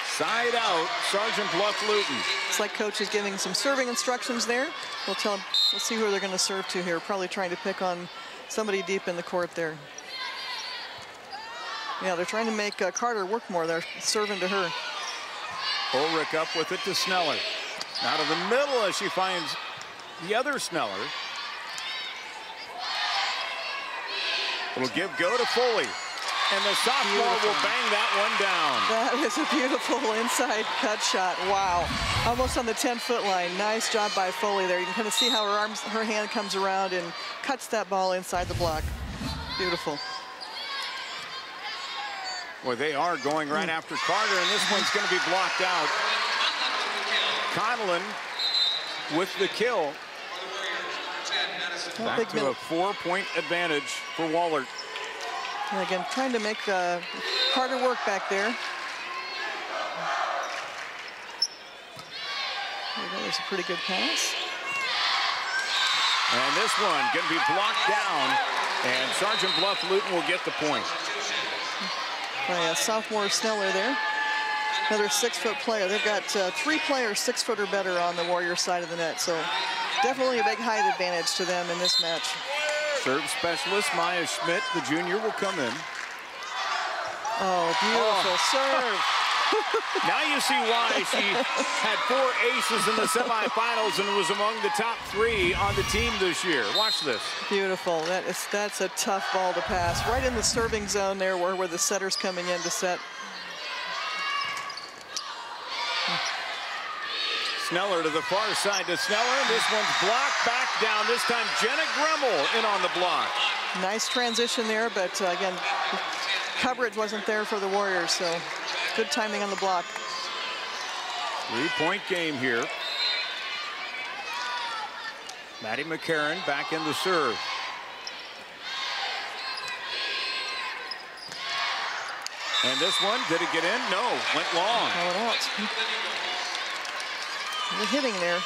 Side out, Sergeant Bluff-Luton. It's like coach is giving some serving instructions there. We'll see who they're going to serve to here. Probably trying to pick on somebody deep in the court there. Yeah, they're trying to make Carter work more. They're serving to her. Ulrich up with it to Sneller. Out of the middle as she finds the other Sneller. It'll give go to Foley. And the sophomore will bang that one down. That is a beautiful inside cut shot. Wow. Almost on the 10-foot line. Nice job by Foley there. You can kind of see how her hand comes around and cuts that ball inside the block. Beautiful. Well, they are going right after Carter, and this one's going to be blocked out. Conlon with the kill. Back to a 4-point advantage for Wahlert. And again, trying to make Carter work back there. There's a pretty good pass. And this one going to be blocked down, and Sergeant Bluff-Luton will get the point. By sophomore Sneller there. Another 6-foot player. They've got 3 players 6 foot or better on the Warriors side of the net, so definitely a big height advantage to them in this match. Serve specialist Maya Schmidt, the junior, will come in. Oh, beautiful serve. Now you see why she had 4 aces in the semifinals and was among the top 3 on the team this year. Watch this. Beautiful. That's a tough ball to pass. Right in the serving zone there where the setter's coming in to set. Sneller to the far side to Sneller. This one's blocked back down. This time Jenna Gremmel in on the block. Nice transition there, but again, coverage wasn't there for the Warriors, so good timing on the block. 3-point game here. Maddie McCarron back in the serve. And this one, did it get in? No, went long. How it out. The hitting there.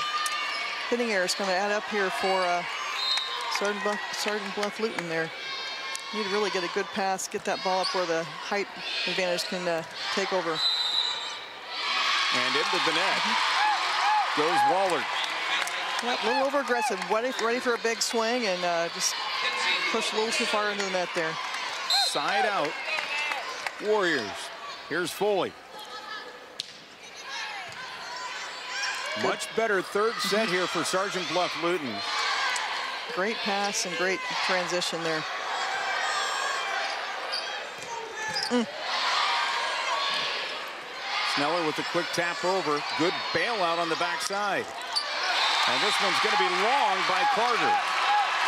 Hitting error is going to add up here for Sergeant Bluff-Luton there. Need to really get a good pass, get that ball up where the height advantage can take over. And into the net goes Wahlert. Yep, a little over aggressive, ready for a big swing, and just pushed a little too far into the net there. Side out, Warriors. Here's Foley. Much better third set here for Sergeant Bluff-Luton. Great pass and great transition there. Sneller with a quick tap over. Good bailout on the backside. And this one's going to be long by Carter.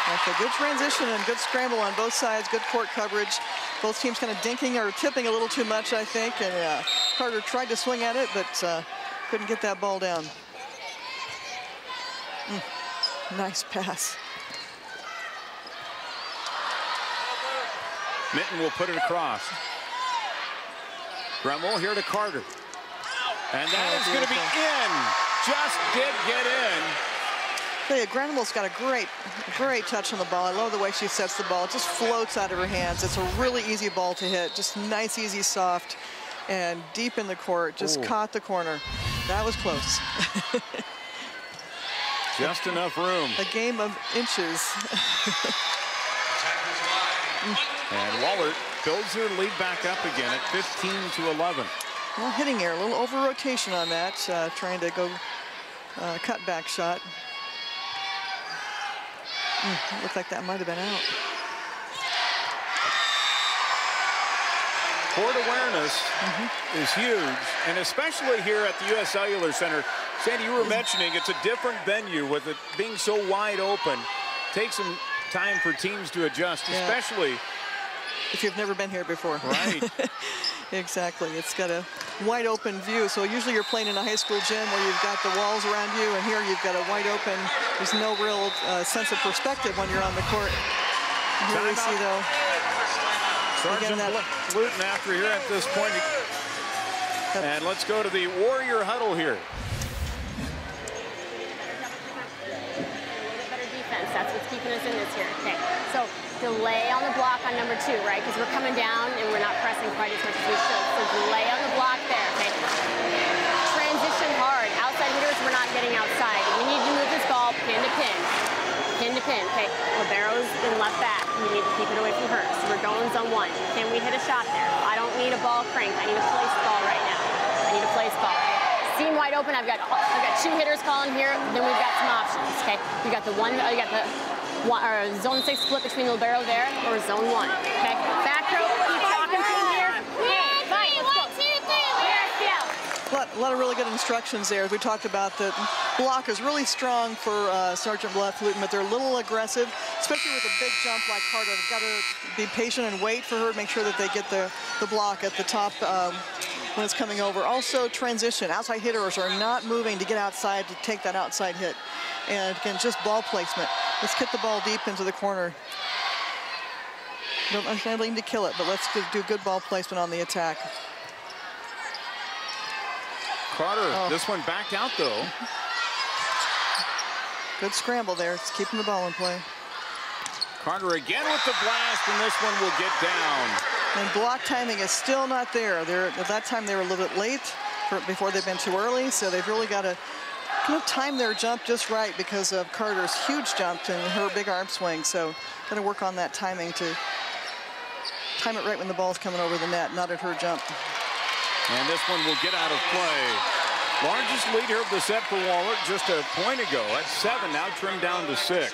That's a good transition and good scramble on both sides. Good court coverage. Both teams kind of dinking or tipping a little too much, I think. And Carter tried to swing at it, but couldn't get that ball down. Nice pass. Minton will put it across. Gremmel here to Carter. And that is going to be in. Just did get in. Hey, Gremmel's got a great touch on the ball. I love the way she sets the ball. It just floats out of her hands. It's a really easy ball to hit. Just nice, easy, soft, and deep in the court. Just caught the corner. That was close. Just enough room. A game of inches. And Wahlert builds her lead back up again at 15-11. Well, hitting error, a little over rotation on that, trying to go cut back shot. Looked like that might have been out. Court awareness is huge, and especially here at the U.S. Cellular Center. Sandy, you were mentioning it's a different venue with it being so wide open. Takes some time for teams to adjust, especially if you've never been here before. Right. Exactly. It's got a wide open view. So usually you're playing in a high school gym where you've got the walls around you, and here you've got a wide open. There's no real sense of perspective when you're on the court. And here we see, though, Sergeant Bluff-Luton after here at this point. And let's go to the Warrior huddle here. That's what's keeping us in this here. Okay, so delay on the block on number 2, right? Because we're coming down and we're not pressing quite as much as we should. So delay on the block there, okay? Transition hard. Outside hitters, we're not getting outside. We need to move this ball pin to pin. Pin to pin, okay? Libero's been left back. We need to keep it away from her. So we're going zone 1. Can we hit a shot there? I don't need a ball crank. I need a place ball right now. I need a place ball. Seam wide open. I've got 2 hitters calling here. Then we've got some options. Okay, you got the zone 6 split between libero there or zone 1. Okay, back row. Keep talking to him here. Hey, fight. Let's go. 1, 2, 3. A lot of really good instructions there. As we talked about, the block is really strong for Sergeant Bluff-Luton, but they're a little aggressive, especially with a big jump like Carter. They've got to be patient and wait for her to make sure that they get the block at the top when it's coming over. Also, transition. Outside hitters are not moving to get outside to take that outside hit. And again, just ball placement. Let's get the ball deep into the corner. Don't necessarily need to kill it, but let's do good ball placement on the attack. Carter, this one backed out though. Good scramble there. It's keeping the ball in play. Carter again with the blast, and this one will get down. And block timing is still not there. At that time, they were a little bit late before they've been too early, so they've really got to kind of time their jump just right because of Carter's huge jump and her big arm swing. So got to work on that timing to time it right when the ball's coming over the net, not at her jump. And this one will get out of play. Largest lead here of the set for Wahlert just a point ago at 7, now trimmed down to 6.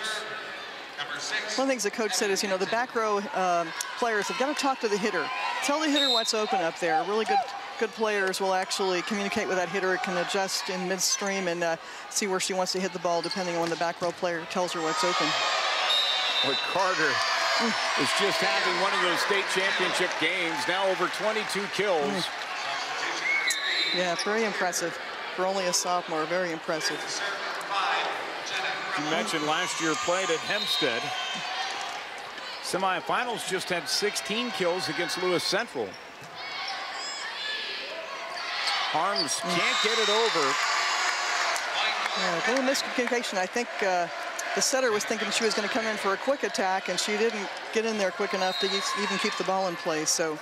One of the things the coach said is, you know, the back row players have got to talk to the hitter. Tell the hitter what's open up there. Really good players will actually communicate with that hitter, can adjust in midstream and see where she wants to hit the ball depending on when the back row player tells her what's open. But Carter is just having one of those state championship games, now over 22 kills. Yeah, very impressive. For only a sophomore, very impressive. You mentioned last year played at Hempstead. Semifinals just had 16 kills against Lewis Central. Harms can't get it over. Yeah, a little miscommunication. I think the setter was thinking she was going to come in for a quick attack, and she didn't get in there quick enough to even keep the ball in place. So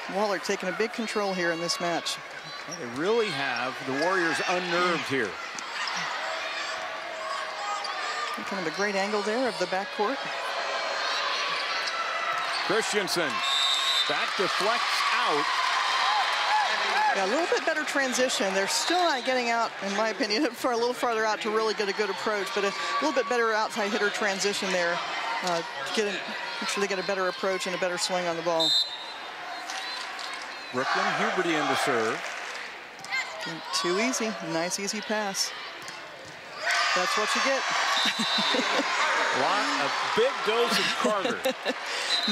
Wahlert taking a big control here in this match. Well, they really have the Warriors unnerved here. Kind of a great angle there of the backcourt. Christensen, that deflects out. Yeah, a little bit better transition. They're still not getting out, in my opinion, for a little farther out to really get a good approach, but a little bit better outside hitter transition there. Make sure they get a better approach and a better swing on the ball. Brooklyn Huberty in to serve. Too easy. Nice, easy pass. That's what you get. A big dose of Carter.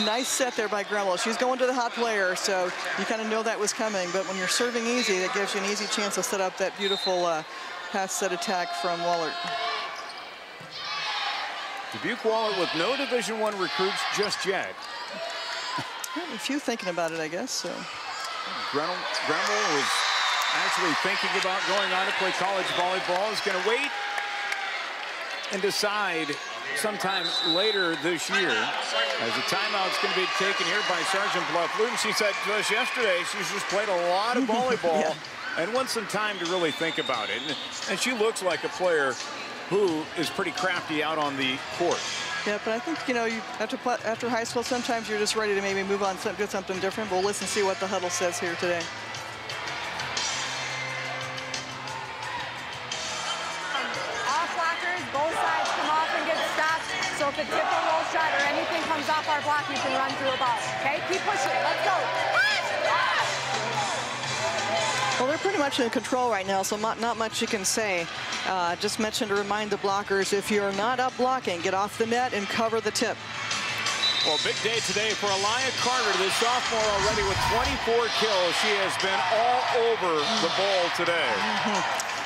Nice set there by Gremmel. She's going to the hot player, so you kind of know that was coming. But when you're serving easy, that gives you an easy chance to set up that beautiful pass set attack from Wahlert. Dubuque Wahlert with no Division I recruits just yet. A few thinking about it, I guess. So. Gremmel was actually thinking about going on to play college volleyball. Is going to wait and decide sometime later this year, as a timeout's going to be taken here by Sergeant Bluff-Luton. She said to us yesterday she's just played a lot of volleyball and wants some time to really think about it. And she looks like a player who is pretty crafty out on the court. Yeah, but I think, you know, after high school, sometimes you're just ready to maybe move on, do something different. We'll listen and see what the huddle says here today. Both sides come off and get stopped. So if a tip or roll shot or anything comes off our block, you can run through a ball. Okay, keep pushing. Let's go. Well, they're pretty much in control right now, so not much you can say. Just mentioned to remind the blockers, if you're not up blocking, get off the net and cover the tip. Well, big day today for Elia Carter, the sophomore already with 24 kills. She has been all over the ball today.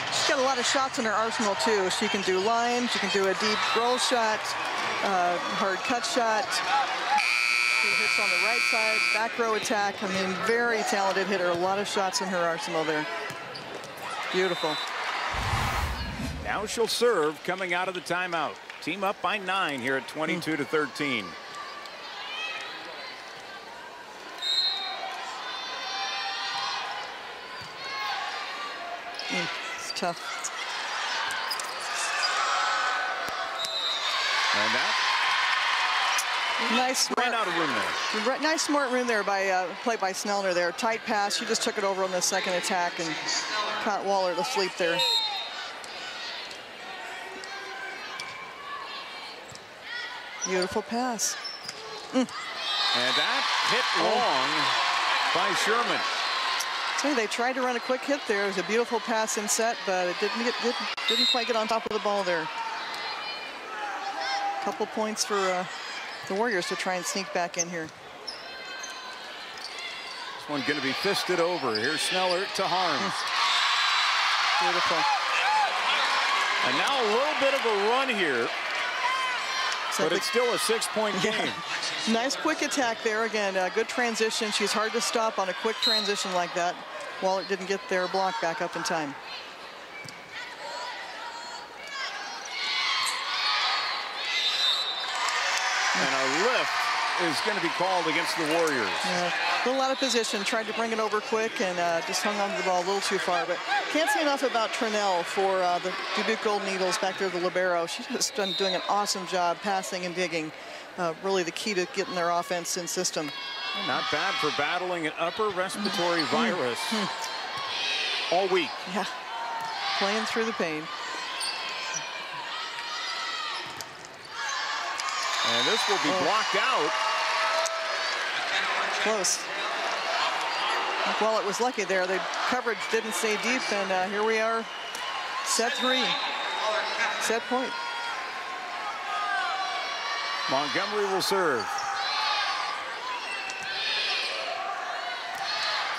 She's got a lot of shots in her arsenal, too. She can do lines, she can do a deep roll shot, hard cut shot. She hits on the right side, back row attack. I mean, very talented hitter. A lot of shots in her arsenal there. Beautiful. Now she'll serve coming out of the timeout. Team up by 9 here at 22-13. It's tough. And that nice ran out of room there. Nice smart room there by play by Snellner there. Tight pass. She just took it over on the second attack and caught Wahlert asleep there. Beautiful pass. And that hit long by Sherman. So they tried to run a quick hit there. It was a beautiful pass in set, but it didn't quite get on top of the ball there. Couple points for the Warriors to try and sneak back in here. This one going to be fisted over. Here's Sneller to Harms. Beautiful. And now a little bit of a run here. But it's still a 6-point game. Nice quick attack there. Again, good transition. She's hard to stop on a quick transition like that. Wahlert didn't get their block back up in time. And a lift is going to be called against the Warriors. Yeah, a little out of position. Tried to bring it over quick and just hung on to the ball a little too far. But can't say enough about Trinell for the Dubuque Golden Eagles back there, the libero. She's just doing an awesome job passing and digging. Really the key to getting their offense in system. Not bad for battling an upper respiratory virus all week. Yeah, playing through the pain. And this will be blocked out. Close. Well, it was lucky there. The coverage didn't stay deep, and here we are, set 3. Set point. Montgomery will serve.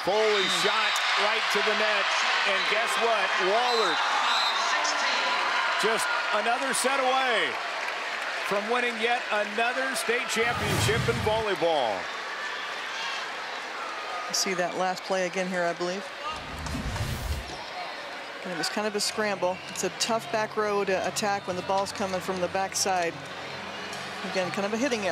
Foley shot right to the net, and guess what? Wahlert just another set away from winning yet another state championship in volleyball. See that last play again here, I believe. And it was kind of a scramble. It's a tough back row to attack when the ball's coming from the backside. Again, kind of a hitting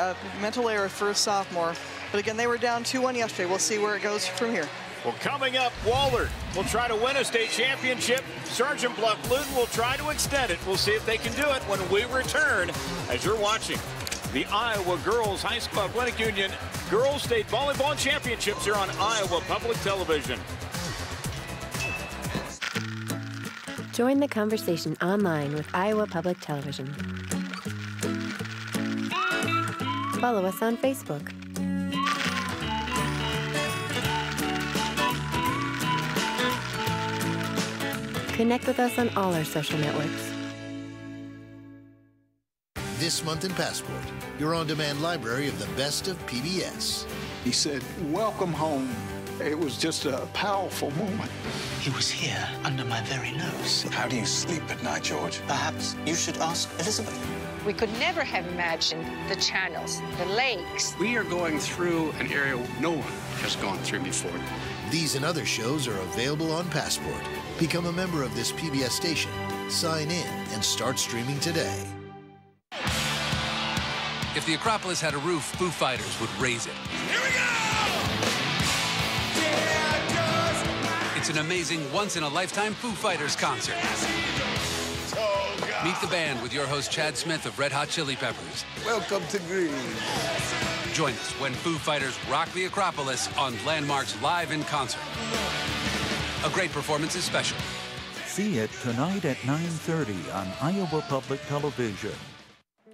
mental error for a sophomore. But again, they were down 2-1 yesterday. We'll see where it goes from here. Well, coming up, Wahlert will try to win a state championship. Sergeant Bluff-Luton will try to extend it. We'll see if they can do it when we return as you're watching the Iowa Girls High School Athletic Union Girls State Volleyball Championships here on Iowa Public Television. Join the conversation online with Iowa Public Television. Follow us on Facebook. Connect with us on all our social networks. This month in Passport, your on-demand library of the best of PBS. He said, "Welcome home." It was just a powerful moment. He was here under my very nose. How do you sleep at night, George? Perhaps you should ask Elizabeth. We could never have imagined the channels, the lakes. We are going through an area no one has gone through before. These and other shows are available on Passport. Become a member of this PBS station. Sign in and start streaming today. If the Acropolis had a roof, Foo Fighters would raise it. Here we go! It's an amazing once-in-a-lifetime Foo Fighters concert. Meet the band with your host Chad Smith of Red Hot Chili Peppers. Welcome to Greece. Join us when Foo Fighters rock the Acropolis on Landmark's Live in Concert. A great performance is special. See it tonight at 9:30 on Iowa Public Television.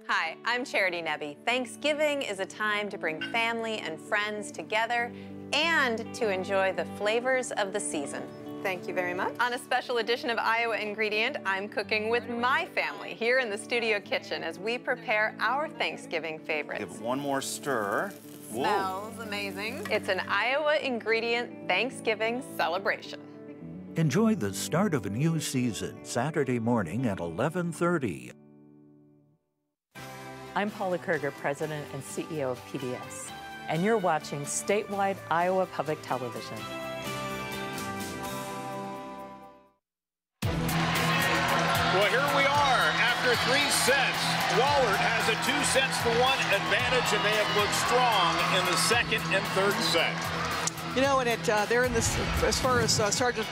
Hi, I'm Charity Nebby. Thanksgiving is a time to bring family and friends together and to enjoy the flavors of the season. Thank you very much. On a special edition of Iowa Ingredient, I'm cooking with my family here in the studio kitchen as we prepare our Thanksgiving favorites. Give it one more stir. Whoa. Smells amazing. It's an Iowa Ingredient Thanksgiving celebration. Enjoy the start of a new season Saturday morning at 11:30. I'm Paula Kerger, President and CEO of PBS. and you're watching statewide Iowa Public Television. Well, here we are after 3 sets. Wahlert has a 2-1 advantage, and they have looked strong in the second and third set. You know, and they're in this, as far as Sergeant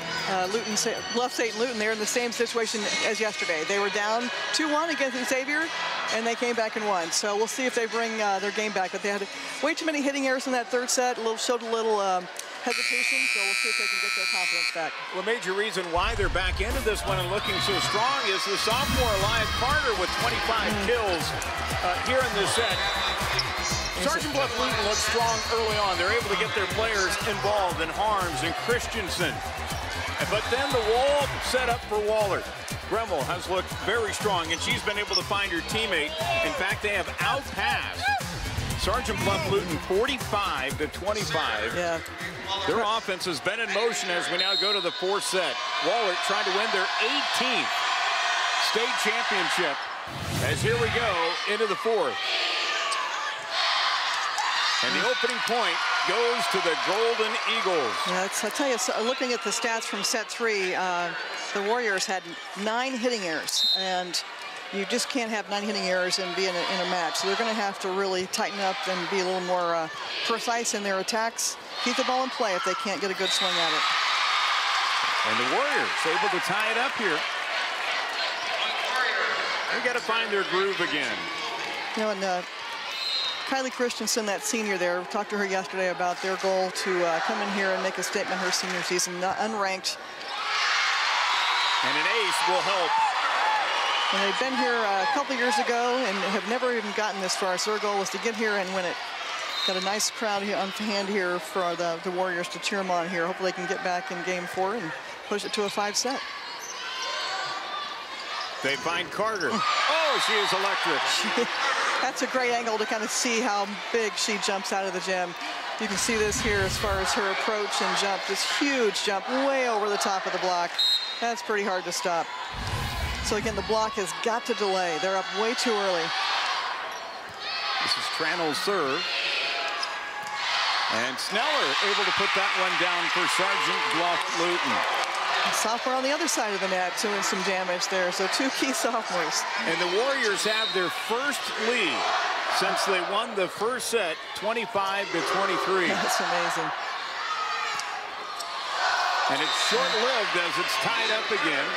Luton, Bluff St. Luton, they're in the same situation as yesterday. They were down 2-1 against Xavier, and they came back and won. So we'll see if they bring their game back. But they had way too many hitting errors in that third set. Showed a little hesitation, so we'll see if they can get their confidence back. Well, major reason why they're back into this one and looking so strong is the sophomore Elias Carter with 25 kills here in this set. Sergeant Bluff-Luton looks strong early on. They're able to get their players involved in Harms and Christensen. But then the wall set up for Wahlert. Gremmel has looked very strong, and she's been able to find her teammate. In fact, they have outpassed Sergeant Bluff-Luton 45-25. Yeah. Their offense has been in motion as we now go to the fourth set. Wahlert trying to win their 18th state championship. As here we go into the fourth. And the opening point goes to the Golden Eagles. Yeah, I tell you, looking at the stats from set 3, the Warriors had 9 hitting errors, and you just can't have 9 hitting errors and be in a match. So they're going to have to really tighten up and be a little more precise in their attacks. Keep the ball in play if they can't get a good swing at it. And the Warriors able to tie it up here. They got to find their groove again. You know, and Kylie Christensen, that senior there, talked to her yesterday about their goal to come in here and make a statement her senior season, unranked. And an ace will help. And they've been here a couple years ago and have never even gotten this far. So their goal was to get here and win it. Got a nice crowd here on hand here for the Warriors to cheer them on here. Hopefully they can get back in game 4 and push it to a 5-set. They find Carter. Oh, she is electric. That's a great angle to kind of see how big she jumps out of the gym. You can see this here as far as her approach and jump. This huge jump way over the top of the block. That's pretty hard to stop. So again, the block has got to delay. They're up way too early. This is Tranel's serve. And Sneller able to put that one down for Sergeant Bluff-Luton. Sophomore on the other side of the net doing some damage there. So 2 key sophomores. And the Warriors have their first lead since they won the first set, 25-23. That's amazing. And it's short-lived as it's tied up again.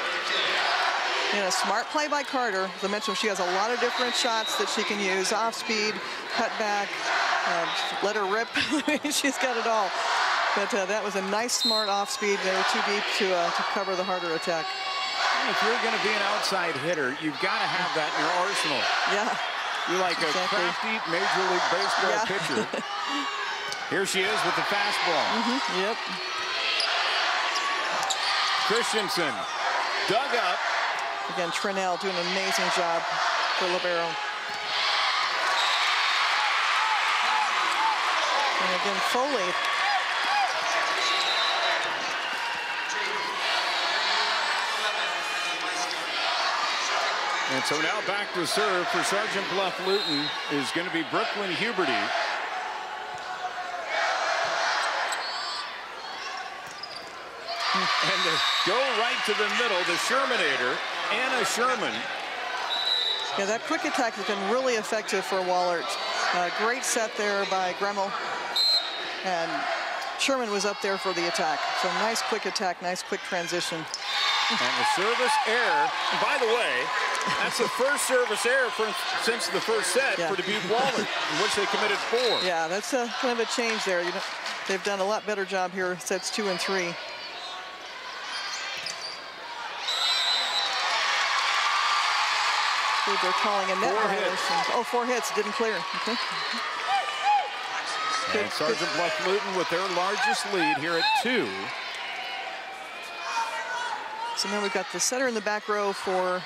You know, smart play by Carter. As I mentioned, she has a lot of different shots that she can use. Off speed, cut back, let her rip. She's got it all. But that was a nice, smart off speed. They were too deep to cover the harder attack. If you're going to be an outside hitter, you've got to have that in your arsenal. Yeah. You're like a crafty Major League Baseball pitcher. Here she is with the fastball. Yep. Christensen dug up. Again, Tranel doing an amazing job for libero. And again, Foley. And so now back to serve for Sergeant Bluff-Luton is going to be Brooklyn Huberty. And to go right to the middle, the Shermanator, Anna Sherman. Yeah, that quick attack has been really effective for Wahlert. Great set there by Gremmel. And Sherman was up there for the attack. So nice quick attack, nice quick transition. And the service error. And by the way, that's the first service error since the first set for Dubuque Wahlert, in which they committed 4. Yeah, that's kind of a change there. You know, they've done a lot better job here, sets 2 and 3. They're calling a net violation. Oh, 4 hits, didn't clear. Okay. And Sergeant Bluff-Luton with their largest lead here at 2. So now we've got the setter in the back row for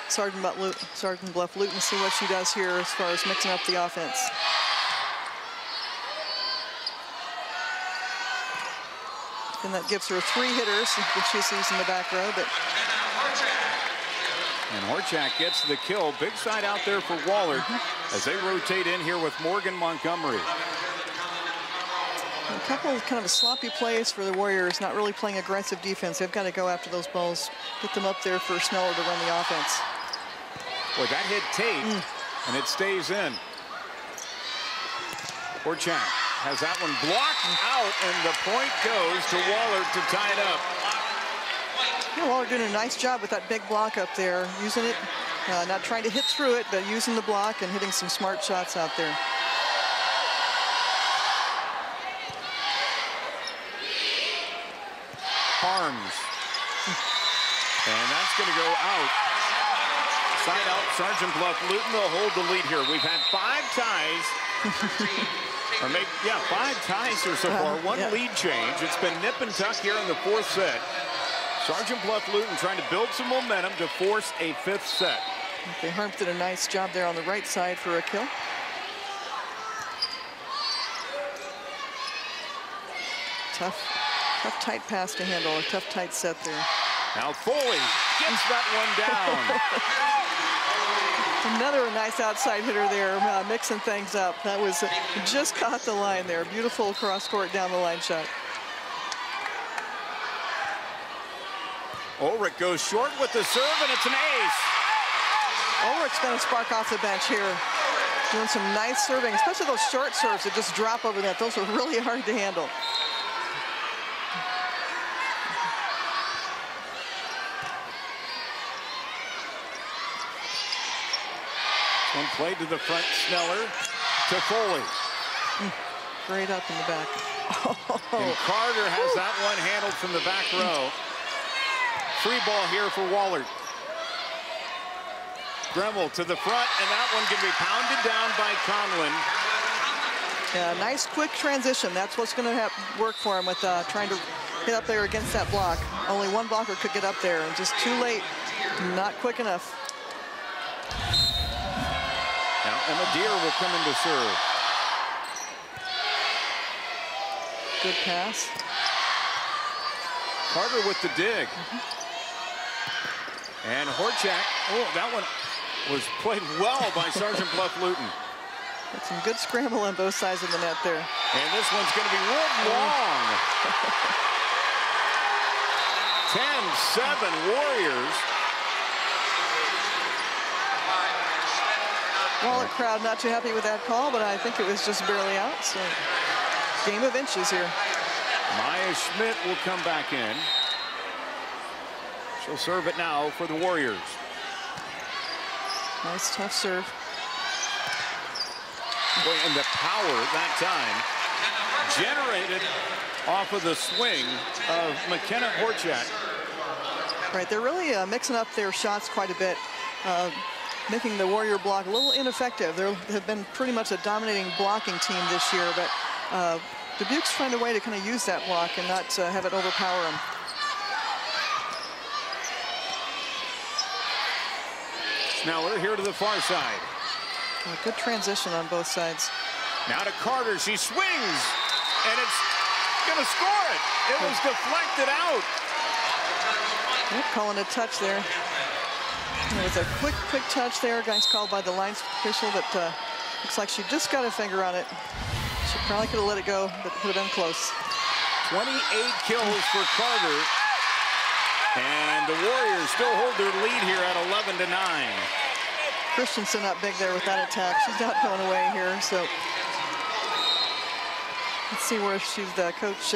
Sergeant Bluff-Luton. See what she does here as far as mixing up the offense. And that gives her 3 hitters that she sees in the back row. But and Horchak gets the kill. Big side out there for Wahlert as they rotate in here with Morgan Montgomery. A couple of kind of sloppy plays for the Warriors, not really playing aggressive defense. They've got to go after those balls, get them up there for Sneller to run the offense. Boy, that hit Tate, and it stays in. Horchak has that one blocked out, and the point goes to Wahlert to tie it up. Yeah, Wahlert doing a nice job with that big block up there, using it, not trying to hit through it, but using the block and hitting some smart shots out there. Harms. And that's going to go out. Side out, Sergeant Bluff-Luton will hold the lead here. We've had 5 ties. Or maybe, yeah, 5 ties here so far. One lead change. It's been nip and tuck here in the 4th set. Sergeant Bluff-Luton trying to build some momentum to force a 5th set. Okay, Harms did a nice job there on the right side for a kill. Tough, tight pass to handle. A tough, tight set there. Now Foley gets that one down. Another nice outside hitter there, mixing things up. That was just caught the line there. Beautiful cross court down the line shot. Ulrich goes short with the serve, and it's an ace. Ulrich's going to spark off the bench here. Doing some nice serving, especially those short serves that just drop over that. Those are really hard to handle. One play to the front, Sneller to Foley. Great up in the back. And Carter has that one handled from the back row. Free ball here for Wahlert. Gremmel to the front, and that one can be pounded down by Conlon. Yeah, nice quick transition. That's what's going to work for him with trying to hit up there against that block. Only one blocker could get up there, and just too late, not quick enough. Now Emma Deere will come in to serve. Good pass. Carter with the dig. And Horchak, oh, that one was played well by Sergeant Bluff-Luton. Got some good scramble on both sides of the net there. And this one's going to be real long. 10-7 Warriors. Wahlert crowd not too happy with that call, but I think it was just barely out. So game of inches here. Maya Schmidt will come back in. She'll serve it now for the Warriors. Nice tough serve. Boy, and the power that time generated off of the swing of McKenna Horchak. Right, they're really mixing up their shots quite a bit. Making the Warrior block a little ineffective. They have been pretty much a dominating blocking team this year, but Dubuque's trying a way to kind of use that block and not have it overpower them. Sneller here to the far side. A good transition on both sides. Now to Carter, she swings, and it's gonna score it. It was deflected out. Yep, calling a touch there. It was a quick touch there. Guys called by the line official, but looks like she just got a finger on it. She probably could have let it go, but it could have been close. 28 kills for Carter. And the Warriors still hold their lead here at 11-9. Christensen up big there with that attack. She's not going away here, so let's see where she's Coach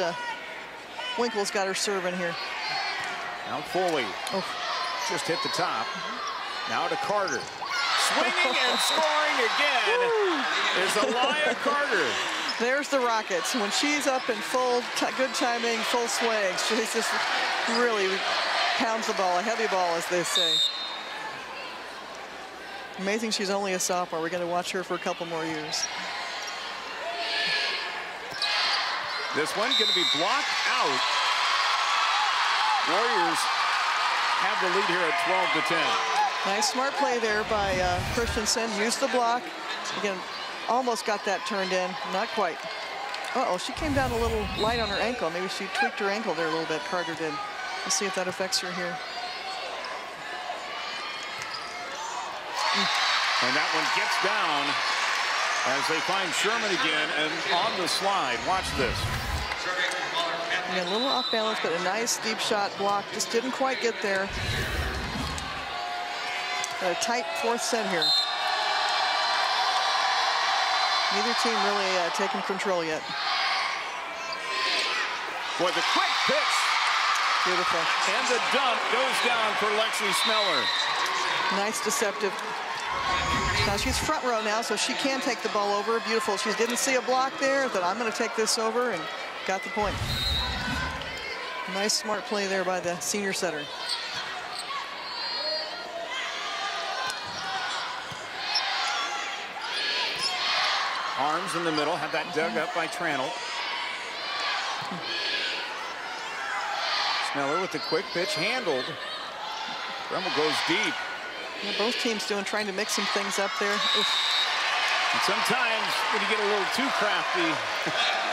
Winkle's got her serving here. Now Foley just hit the top. Now to Carter. Swinging and scoring again is Aliyah Carter. There's the Rockets. When she's up in full, good timing, full swing, she's just really pounds the ball, a heavy ball, as they say. Amazing she's only a sophomore. We're going to watch her for a couple more years. This one going to be blocked out. Warriors have the lead here at 12-10. Nice smart play there by Christensen. Used the block. Again, almost got that turned in. Not quite. Uh-oh, she came down a little light on her ankle. Maybe she tweaked her ankle there a little bit. Carter did. Let's see if that affects her here. And that one gets down as they find Sherman again and on the slide. Watch this. Again, a little off balance, but a nice deep shot block. Just didn't quite get there. Got a tight fourth set here. Neither team really taking control yet. Boy, the quick pitch. Beautiful. And the dump goes down for Lexi Sneller. Nice deceptive. Now she's front row now, so she can take the ball over. Beautiful. She didn't see a block there, but I'm going to take this over, and got the point. Nice smart play there by the senior setter. Arms in the middle, had that dug up by Tranel. Sneller with the quick pitch, handled. Gremmel goes deep. Yeah, both teams trying to mix some things up there. Oof. And sometimes when you get a little too crafty.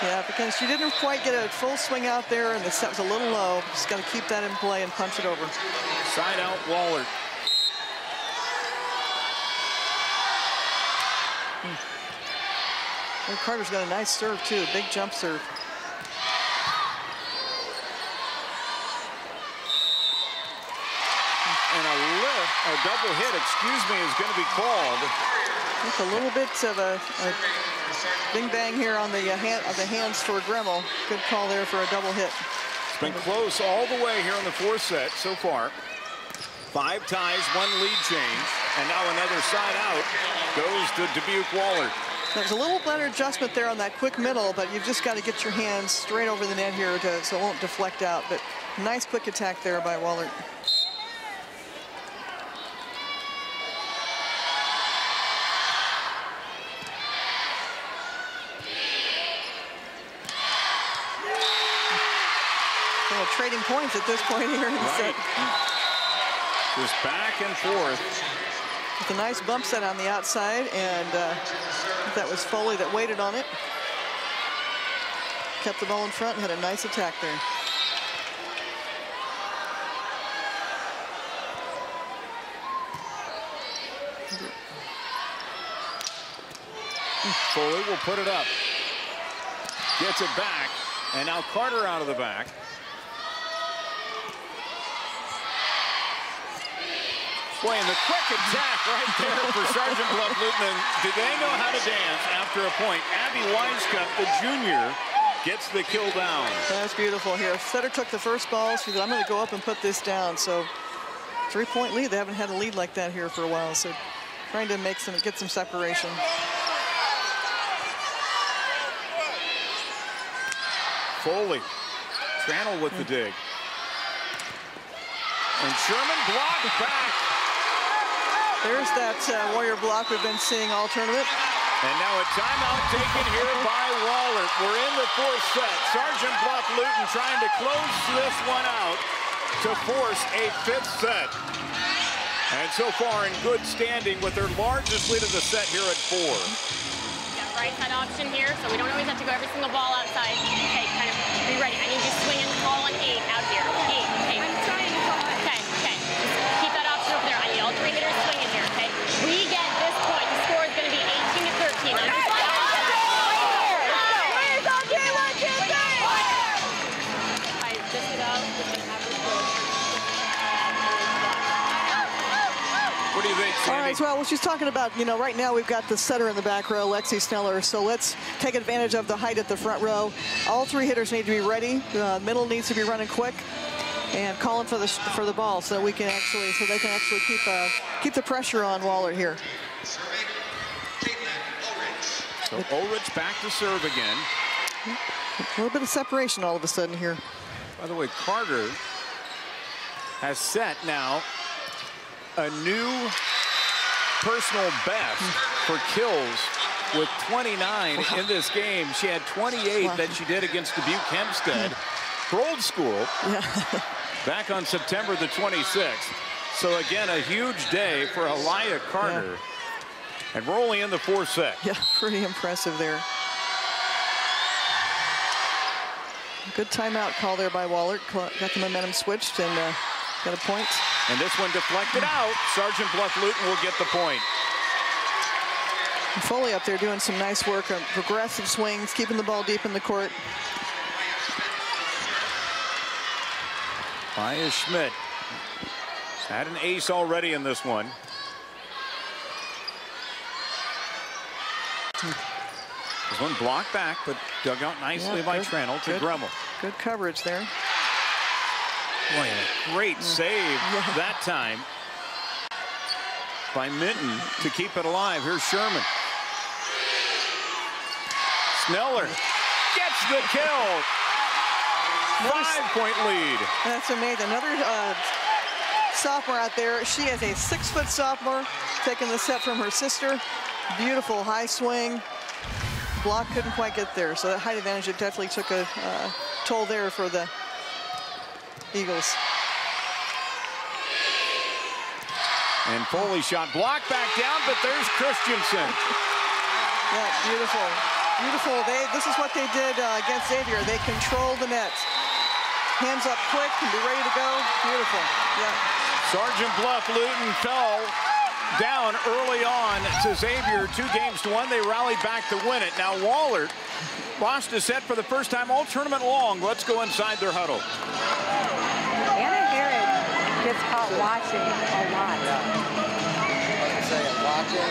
Yeah, because she didn't quite get a full swing out there, and the set was a little low. Just got to keep that in play and punch it over. Side out Wahlert. Well, Carter's got a nice serve too, big jump serve. And a double hit, excuse me, is going to be called. Just a little bit of a bing bang here on the hands for Gremmel. Good call there for a double hit. It's been close all the way here in the fourth set so far. 5 ties, 1 lead change, and now another side out goes to Dubuque Wahlert. There's a little better adjustment there on that quick middle, but you've just got to get your hands straight over the net here so it won't deflect out. But nice quick attack there by Wahlert. So trading points at this point here in the set. Just back and forth. With a nice bump set on the outside, and that was Foley that waited on it. Kept the ball in front and had a nice attack there. Foley will put it up. Gets it back, and now Carter out of the back. Boy, and the quick attack right there for Sergeant Bluff-Luton. Do they know how to dance after a point? Abby Weinscup, the junior, gets the kill down. That's beautiful here. Setter took the first ball. She said, I'm going to go up and put this down. So 3-point lead. They haven't had a lead like that here for a while. So trying to get some separation. Foley. Tranel with the dig. And Sherman blocked back. There's that Warrior block we've been seeing all tournament. And now a timeout taken here by Wahlert. We're in the fourth set. Sergeant Bluff-Luton trying to close this one out to force a 5th set. And so far in good standing with their largest lead of the set here at 4. Right side option here, so we don't always have to go every single ball outside. Okay, kind of be ready. I need you swinging, call on 8 out here. 8. I'm trying to call it. Okay. Just keep that option over there. I need all 3 hitters swinging here, okay? We get this point. The score is going to be 18 to 13. What do you think, Sandy? All right, well, she's talking about, right now we've got the setter in the back row, Lexi Sneller, so let's take advantage of the height at the front row. All 3 hitters need to be ready. The middle needs to be running quick and calling for the ball so they can actually keep the pressure on Wahlert here. So Ulrich back to serve again. A little bit of separation all of a sudden here. By the way, Carter has set now a new personal best for kills with 29 in this game. She had 28 that she did against Dubuque Hempstead, her old school, back on September the 26th. So again, a huge day for Aliyah Carter. Yeah. And we're only in the 4th set. Yeah, pretty impressive there. Good timeout call there by Wahlert. Got the momentum switched and got a point. And this one deflected out. Sergeant Bluff-Luton will get the point. And Foley up there doing some nice work on progressive swings, keeping the ball deep in the court. Maya Schmidt had an ace already in this one. This one blocked back, but dug out nicely by Tranel to Grummel. Good coverage there. Boy, a great save that time by Minton to keep it alive. Here's Sherman. Sneller gets the kill. 5-point lead. That's amazing. Another sophomore out there. She is a 6-foot sophomore, taking the set from her sister. Beautiful high swing. Block couldn't quite get there, so that height advantage, it definitely took a toll there for the Eagles. And Foley shot blocked back down, but there's Christensen. Yeah, beautiful. Beautiful. This is what they did against Xavier. They controlled the net. Hands up quick and be ready to go. Beautiful. Yeah. Sergeant Bluff-Luton fell down early on to Xavier, 2-1. They rallied back to win it. Now Wahlert lost a set for the first time all tournament long. Let's go inside their huddle. Anna Herod gets caught watching a lot. I say watching,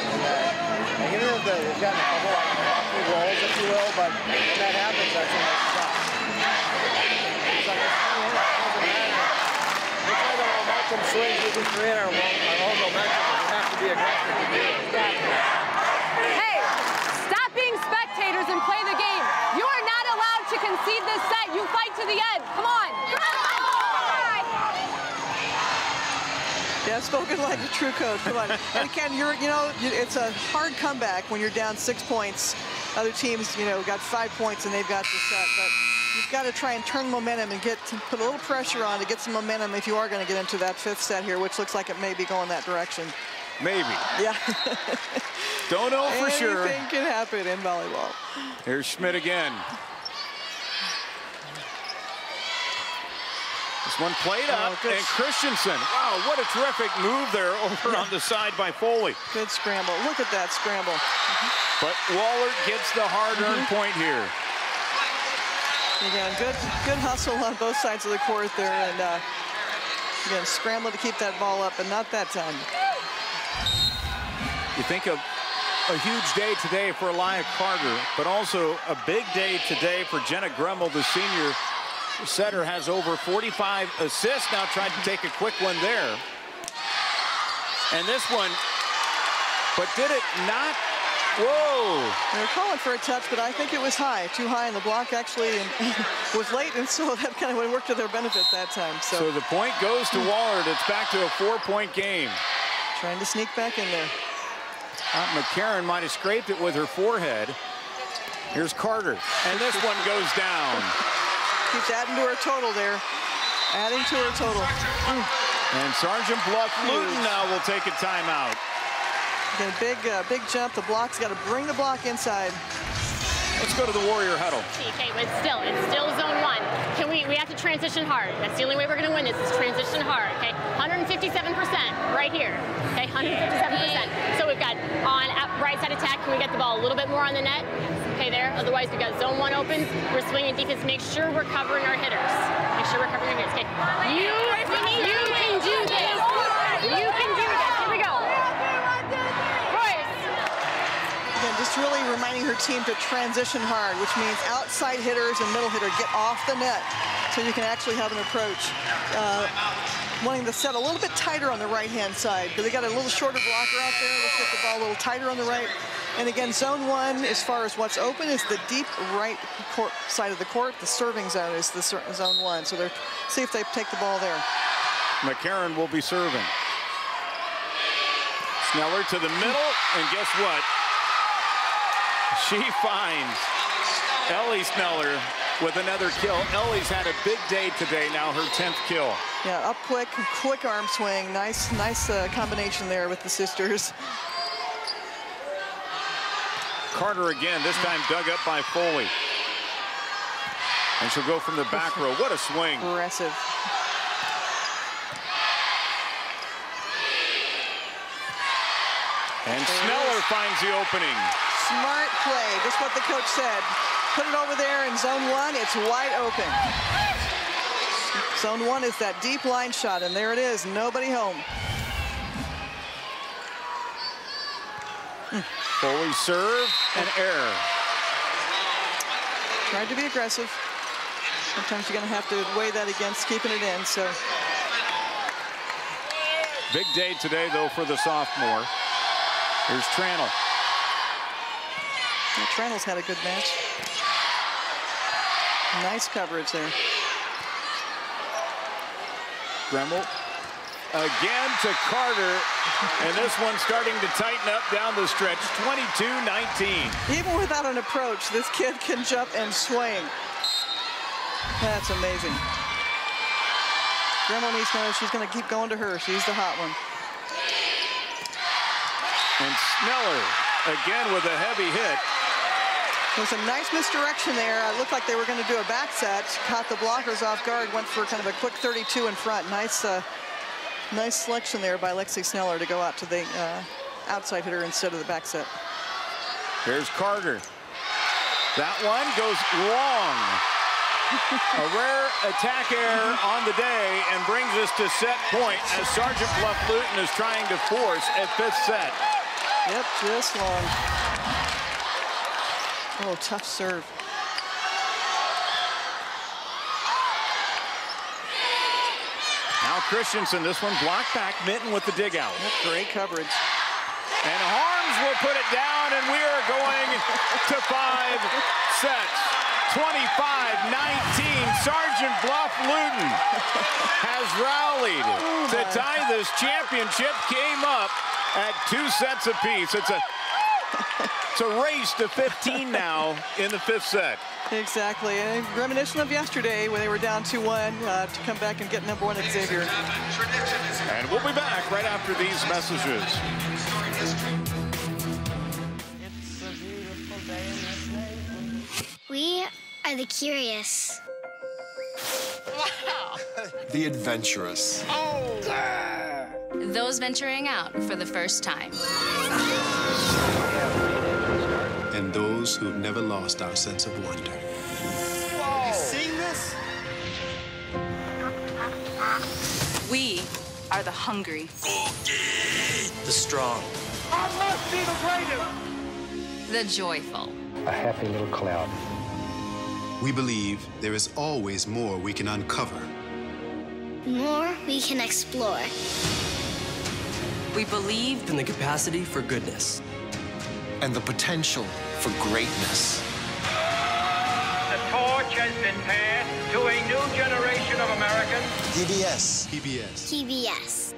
and even if they've gotten a couple like rocky rolls, if you will, but when that happens, that's when they stop. It's like, it doesn't matter. Which way the momentum swings, we can create our own momentum, but we have to be aggressive to do it. Hey, stop being spectators and play the game. You are not allowed to concede this set. You fight to the end. Come on. Yeah, spoken like a true coach. Come on. And again, it's a hard comeback when you're down 6 points. Other teams, got 5 points and they've got the set. But you've got to try and turn momentum and put a little pressure on to get some momentum if you are going to get into that 5th set here, which looks like it may be going that direction. Maybe. Yeah. Don't know for sure. Anything can happen in volleyball. Here's Schmidt again. This one played up, and Christensen. Wow, what a terrific move there over on the side by Foley. Good scramble. Look at that scramble. But Wahlert gets the hard-earned point here. Again, good hustle on both sides of the court there, and again, scramble to keep that ball up, but not that time. You think of a huge day today for Elia Carter, but also a big day today for Jenna Grummel, the senior. Cedar has over 45 assists now, tried to take a quick one there. And this one, but did it not? Whoa. They were calling for a touch, but I think it was high, too high, and the block actually was late, and so that kind of worked to their benefit that time. So the point goes to Wahlert. It's back to a 4-point game. Trying to sneak back in there. McCarron might have scraped it with her forehead. Here's Carter, and this one goes down. Keeps adding to her total there. Adding to her total. And Sergeant Bluff-Luton now will take a timeout. Again, big jump. The block's got to bring the block inside. Let's go to the Warrior huddle. Okay, but it's still zone 1. We have to transition hard. That's the only way we're going to win this is transition hard. Okay, 157% right here. Okay, 157%. So we've got on right side attack. Can we get the ball a little bit more on the net? Okay, there. Otherwise, we've got zone 1 open. We're swinging defense. Make sure we're covering our hitters. Make sure we're covering our hitters. Okay, you can do this. You can do this. Here we go. Again, just really reminding her team to transition hard, which means outside hitters and middle hitter get off the net so you can actually have an approach. Wanting to set a little bit tighter on the right-hand side because they got a little shorter blocker out there. Let's get the ball a little tighter on the right. And again, zone 1, as far as what's open, is the deep right court side of the court. The serving zone is the zone 1. So see if they take the ball there. McCarron will be serving. Sneller to the middle, and guess what? She finds Ellie Sneller with another kill. Ellie's had a big day today, now her 10th kill. Yeah, up quick arm swing. Nice combination there with the sisters. Carter again, this time dug up by Foley. And she'll go from the back row. What a swing. Aggressive. And Sneller finds the opening. Smart play, just what the coach said. Put it over there in zone 1, it's wide open. Zone 1 is that deep line shot, and there it is. Nobody home. Foley serve and error. Tried to be aggressive. Sometimes you're going to have to weigh that against keeping it in. So big day today, though, for the sophomore. Here's Tranel. Yeah, Tranel's had a good match. Nice coverage there. Gremmel again to Carter, and this one starting to tighten up down the stretch. 22-19. Even without an approach, this kid can jump and swing. That's amazing. Gremmel needs to know she's going to keep going to her. She's the hot one. And Sneller again with a heavy hit. There's a nice misdirection there. It looked like they were going to do a back set. Caught the blockers off guard. Went for kind of a quick 32 in front. Nice, nice selection there by Lexi Sneller to go out to the outside hitter instead of the back set. Here's Carter. That one goes long. A rare attack error on the day and brings us to set point as Sergeant Bluff-Luton is trying to force a 5th set. Yep, just long. Oh, tough serve. Now Christensen, this one blocked back, Minton with the dig out. Yep, great coverage. And Harms will put it down, and we are going to 5 sets. 25-19. Sergeant Bluff-Luton has rallied to tie this championship game up at 2 sets apiece. It's a race to 15 now in the 5th set. Exactly. And reminiscent of yesterday when they were down 2-1 to come back and get number 1 at Xavier. And we'll be back right after these messages. We are the curious. Wow. The adventurous. Oh. Those venturing out for the first time. And those who've never lost our sense of wonder. Whoa. You seeing this? We are the hungry. The strong. I must be the greatest. The joyful. A happy little cloud. We believe there is always more we can uncover. More we can explore. We believe in the capacity for goodness. And the potential for greatness. The torch has been passed to a new generation of Americans. PBS. PBS. TBS.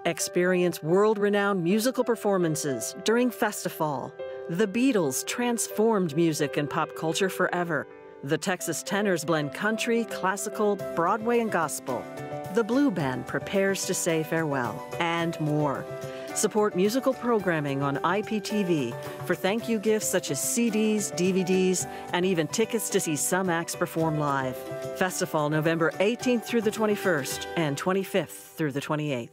Experience world-renowned musical performances during Festival. The Beatles transformed music and pop culture forever. The Texas Tenors blend country, classical, Broadway, and gospel. The Blue Band prepares to say farewell, and more. Support musical programming on IPTV for thank you gifts such as CDs, DVDs, and even tickets to see some acts perform live. Festival November 18th through the 21st and 25th through the 28th.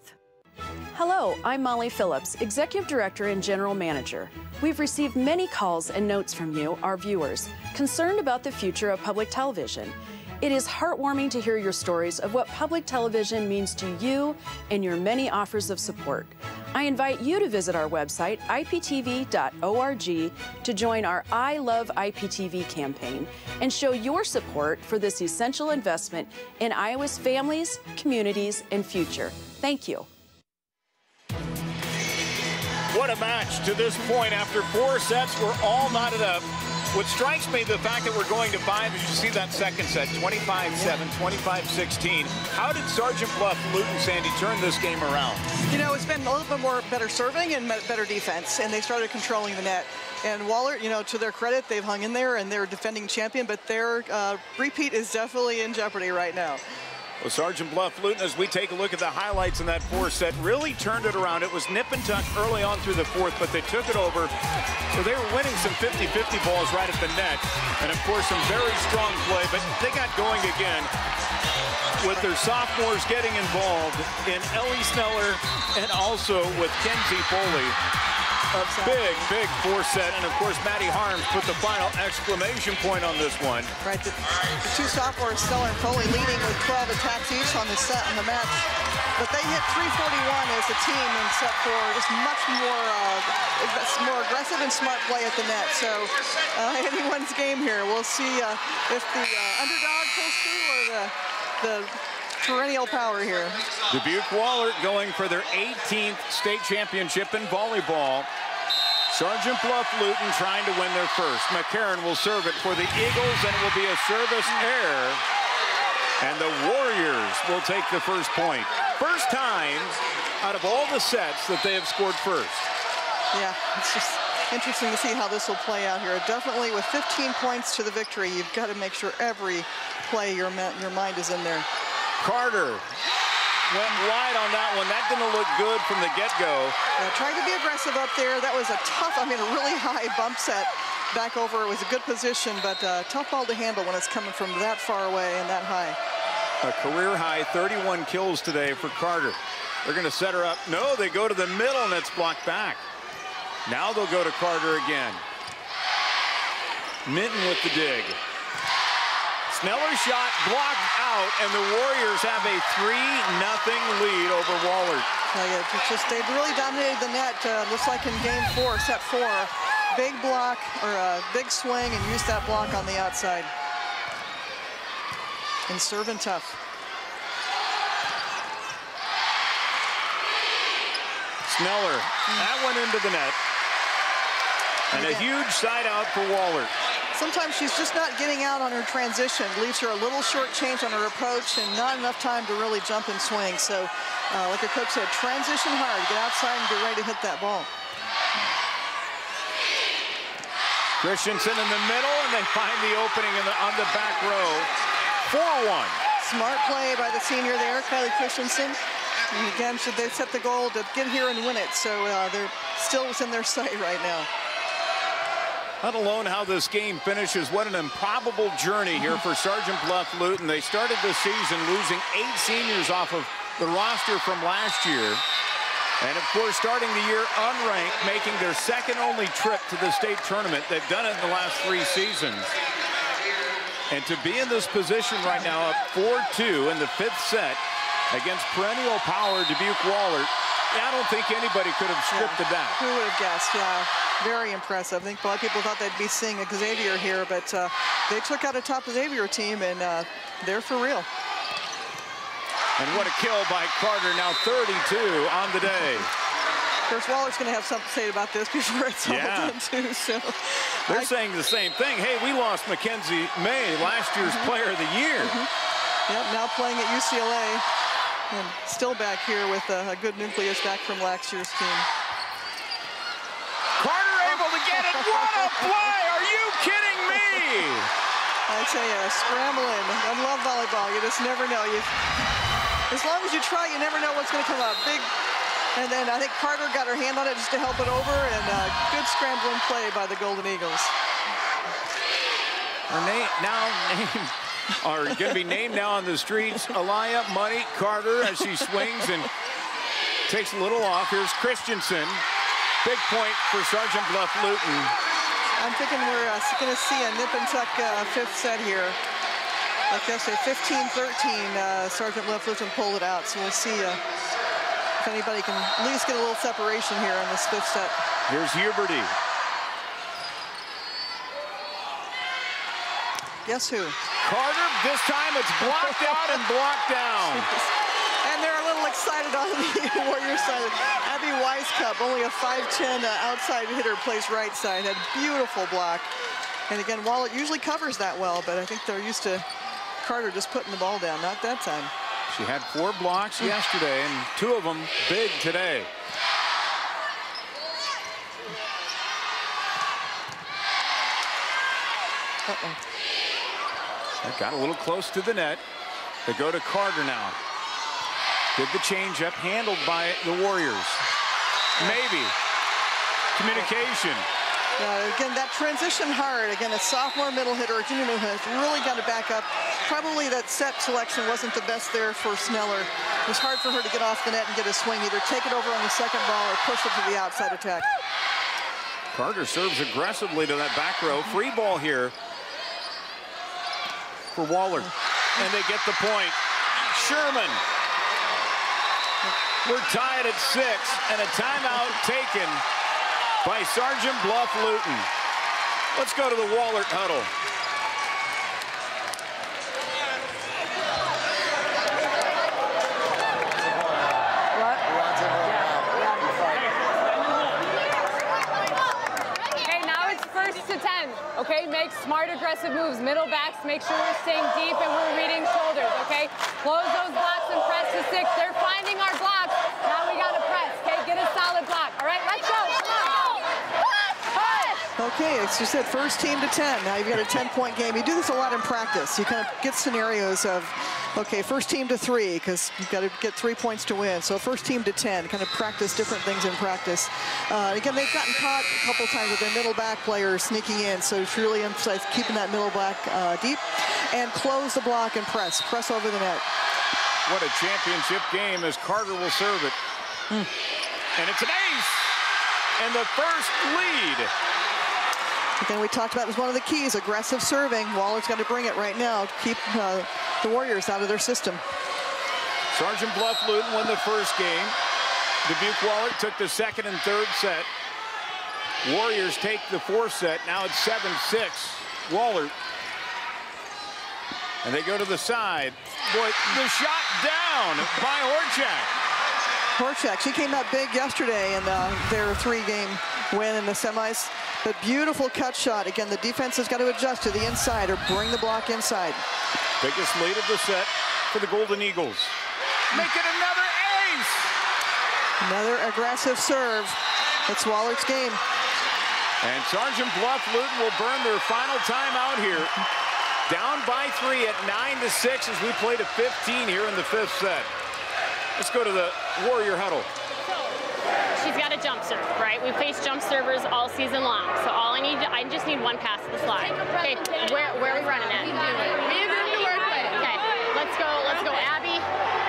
Hello, I'm Molly Phillips, Executive Director and General Manager. We've received many calls and notes from you, our viewers, concerned about the future of public television. It is heartwarming to hear your stories of what public television means to you and your many offers of support. I invite you to visit our website, iptv.org, to join our I Love IPTV campaign and show your support for this essential investment in Iowa's families, communities, and future. Thank you. What a match to this point. After 4 sets, we're all knotted up. What strikes me, the fact that we're going to 5, as you see that second set, 25-7, 25-16. How did Sergeant Bluff-Luton, Sandy, turn this game around? You know, it's been a little bit more better serving and better defense, and they started controlling the net. And Wahlert, you know, to their credit, they've hung in there, and they're defending champion, but their repeat is definitely in jeopardy right now. Well, Sergeant Bluff-Luton, as we take a look at the highlights in that 4th set, really turned it around. It was nip and tuck early on through the 4th, but they took it over. So they were winning some 50-50 balls right at the net. And, of course, some very strong play, but they got going again with their sophomores getting involved in Ellie Sneller and also with Kenzie Foley. A big four-set, and of course, Maddie Harms put the final exclamation point on this one. Right, the two sophomores, Cedar and Foley, leading with 12 attacks each on the set in the match. But they hit 341 as a team in set 4, just much more aggressive and smart play at the net. So anyone's game here. We'll see if the underdog pulls through or the perennial power here. Dubuque Wahlert going for their 18th state championship in volleyball. Sergeant Bluff-Luton trying to win their first. McCarron will serve it for the Eagles, and it will be a service error. And the Warriors will take the first point. First time out of all the sets that they have scored first. Yeah, it's just interesting to see how this will play out here. Definitely with 15 points to the victory, you've got to make sure every play your mind is in there. Carter went wide on that one. That didn't look good from the get-go. Trying to be aggressive up there. That was a tough, a really high bump set back over. It was a good position, but tough ball to handle when it's coming from that far away and that high. A career high 31 kills today for Carter. They're going to set her up. No, they go to the middle, and it's blocked back. Now they'll go to Carter again. Minton with the dig. Sneller's shot blocked out, and the Warriors have a 3-0 lead over Wahlert. They've really dominated the net. Looks like in game 4, set 4. Big block, or a big swing, and use that block on the outside. And serving tough. Sneller, that went into the net. And a huge side out for Wahlert. Sometimes she's just not getting out on her transition. Leaves her a little short change on her approach and not enough time to really jump and swing. So, like her coach said, transition hard. Get outside and get ready to hit that ball. Christensen in the middle, and they find the opening on the back row. 4-1. Smart play by the senior there, Kylie Christensen. And again, they set the goal to get here and win it. So they're still within their sight right now. Let alone how this game finishes. What an improbable journey here for Sergeant Bluff-Luton. They started the season losing 8 seniors off of the roster from last year. And of course, starting the year unranked, making their second only trip to the state tournament. They've done it in the last 3 seasons. And to be in this position right now, up 4-2 in the 5th set against perennial power Dubuque Wahlert, I don't think anybody could have scripted that. Who would have guessed? Yeah, very impressive. I think a lot of people thought they'd be seeing a Xavier here, but they took out a top Xavier team, and they're for real. And what a kill by Carter, now 32 on the day. Of course, Wallert's going to have something to say about this before it's all done, too. So they're saying the same thing. Hey, we lost Mackenzie May, last year's Player of the Year. Yep, now playing at UCLA. And still back here with a good nucleus back from last year's team. Carter able to get it. What a play! Are you kidding me? I tell you, scrambling. I love volleyball. You just never know. As long as you try, you never know what's going to come up. Big, and then I think Carter got her hand on it just to help it over, and good scrambling play by the Golden Eagles. Her name now named. Are going to be named now on the streets. Aliyah Money Carter as she swings and takes a little off. Here's Christensen. Big point for Sergeant Bluff-Luton. I'm thinking we're going to see a nip and tuck 5th set here. Like I say, 15-13, Sergeant Bluff-Luton pulled it out. So we'll see if anybody can at least get a little separation here in this 5th set. Here's Huberty. Guess who? Carter, this time it's blocked out and blocked down. And they're a little excited on the Warrior side. Abby Weiskup, only a 5'10" outside hitter, plays right side. Had a beautiful block. And again, Wahlert usually covers that well, but I think they're used to Carter just putting the ball down. Not that time. She had 4 blocks yesterday, and 2 of them big today. That got a little close to the net. They go to Carter now. Did the changeup, handled by the Warriors. Maybe. Communication. Again, that transition hard. Again, a sophomore middle hitter, a junior middle hitter, really got to back up. Probably that set selection wasn't the best there for Sneller. It was hard for her to get off the net and get a swing. Either take it over on the second ball or push it to the outside attack. Carter serves aggressively to that back row. Free ball here for Wahlert. And they get the point. Sherman. We're tied at 6, and a timeout taken by Sergeant Bluff-Luton. Let's go to the Wahlert huddle. Okay, now it's 1st to 10. Okay, make smart, aggressive moves. Middle backs, make sure we're staying deep and we're reading shoulders, okay? Close those blocks and press to 6. They're finding our blocks. Now we got to press, okay? Get a solid block. All right, let's go. Okay, as you said, first team to 10. Now you've got a 10-point game. You do this a lot in practice. You kind of get scenarios of, okay, first team to 3, because you've got to get 3 points to win. So first team to 10, kind of practice different things in practice. Again, they've gotten caught a couple times with their middle back players sneaking in, so it's really emphasize keeping that middle back deep and close the block and press over the net. What a championship game as Carter will serve it. And it's an ace, and the first lead. Again, we talked about it was one of the keys, aggressive serving. Wallert's got to bring it right now to keep the Warriors out of their system. Sergeant Bluff-Luton won the first game. Dubuque Wahlert took the 2nd and 3rd set. Warriors take the 4th set. Now it's 7-6. Wahlert. And they go to the side. Boy, the shot down by Horchak, she came out big yesterday in their 3-game win in the semis. But beautiful cut shot. Again, the defense has got to adjust to the inside or bring the block inside. Biggest lead of the set for the Golden Eagles. Make it another ace! Another aggressive serve. That's Wallert's game. And Sergeant Bluff-Luton will burn their final timeout here. Down by 3 at 9-6 as we play to 15 here in the 5th set. Let's go to the Warrior huddle. She's got a jump serve, right? We faced jump servers all season long. So all I just need one pass to the slide. Okay, where are we running at? Okay, let's go Abby.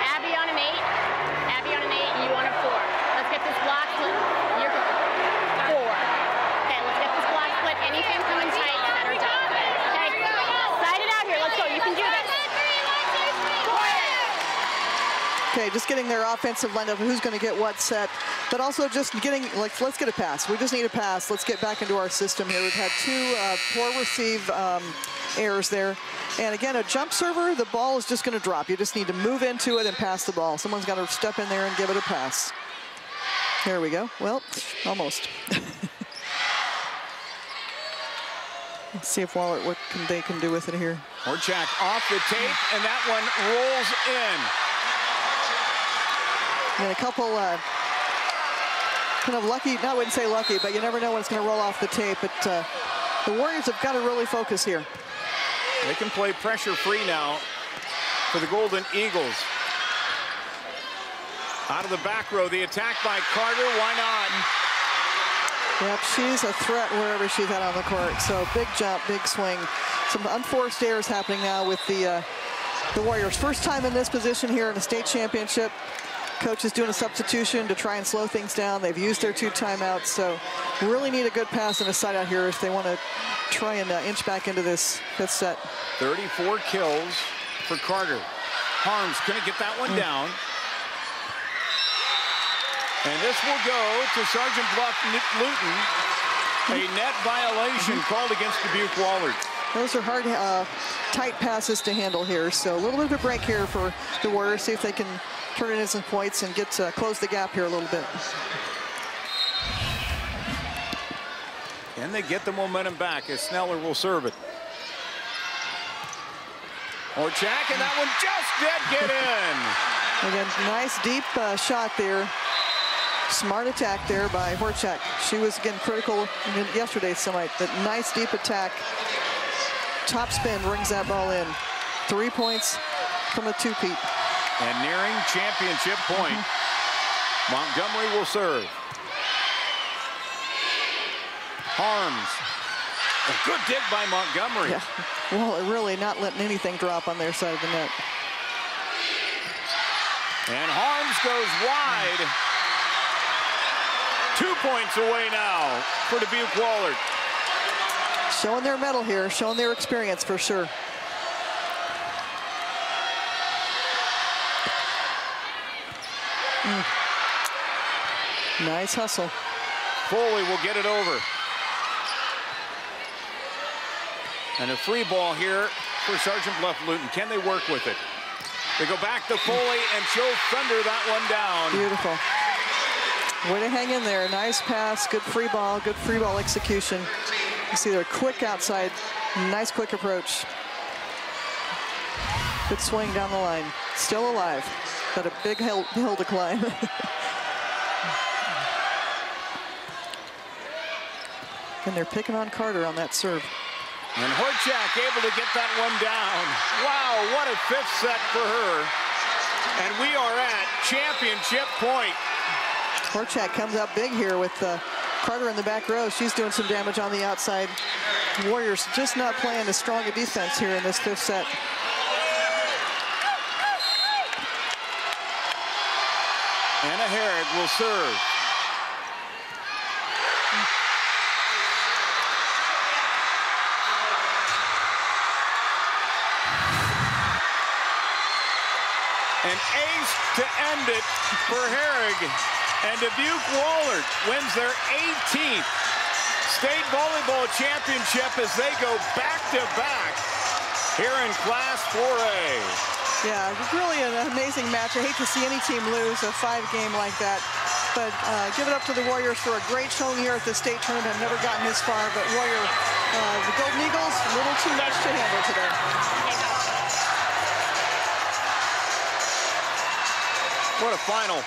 Abby on an 8. Abby on an 8, you on a 4. Let's get this block split. You're good. 4. Okay, let's get this block split. Anything coming tight, set her down. Okay, side it out here. Let's go. You can do this. Okay, just getting their offensive lineup, who's going to get what set, but also just getting, like, let's get a pass. We just need a pass. Let's get back into our system here. We've had 2 poor receive errors there. And again, a jump server, the ball is just going to drop. You just need to move into it and pass the ball. Someone's got to step in there and give it a pass. There we go. Well, almost. Let's see if Wahlert, what they can do with it here. Horchak off the tape, and that one rolls in. And a couple kind of lucky, I wouldn't say lucky, but you never know when it's going to roll off the tape. But the Warriors have got to really focus here. They can play pressure-free now for the Golden Eagles. Out of the back row, the attack by Carter. Why not? Yep, she's a threat wherever she's at on the court. So big jump, big swing. Some unforced errors happening now with the Warriors. First time in this position here in a state championship. Coach is doing a substitution to try and slow things down. They've used their 2 timeouts, so really need a good pass and a side out here if they want to try and inch back into this 5th set. 34 kills for Carter. Harms couldn't get that one down. And this will go to Sergeant Bluff-Luton. A net violation called against Dubuque Wahlert. Those are hard, tight passes to handle here. So a little bit of a break here for the Warriors. See if they can turn it into some points and get close the gap here a little bit. And they get the momentum back as Sneller will serve it. Horchak, and that one just did get in. Again, nice deep shot there. Smart attack there by Horchak. She was, again, critical in yesterday's semi. That nice deep attack. Top spin brings that ball in. 3 points from a 2-peat. And nearing championship point. Montgomery will serve. Harms. A good dig by Montgomery. Yeah. Well, really not letting anything drop on their side of the net. And Harms goes wide. 2 points away now for Dubuque Wahlert. Showing their mettle here, showing their experience for sure. Nice hustle. Foley will get it over. And a free ball here for Sergeant Bluff-Luton. Can they work with it? They go back to Foley, and she'll thunder that one down. Beautiful. Way to hang in there. Nice pass, good free ball execution. You see they're quick outside. Nice quick approach. Good swing down the line. Still alive. Got a big hill to climb. And they're picking on Carter on that serve. And Horchak able to get that one down. Wow, what a fifth set for her. And we are at championship point. Horchak comes up big here with Carter in the back row. She's doing some damage on the outside. Warriors just not playing as strong a defense here in this fifth set. Anna Herrig will serve. An ace to end it for Herrig. And Dubuque Wahlert wins their 18th state volleyball championship as they go back-to-back here in Class 4A. Yeah, really an amazing match. I hate to see any team lose a 5-game like that. But give it up to the Warriors for a great showing here at the state tournament. I've never gotten this far, but the Golden Eagles, a little too much to handle today. What a final.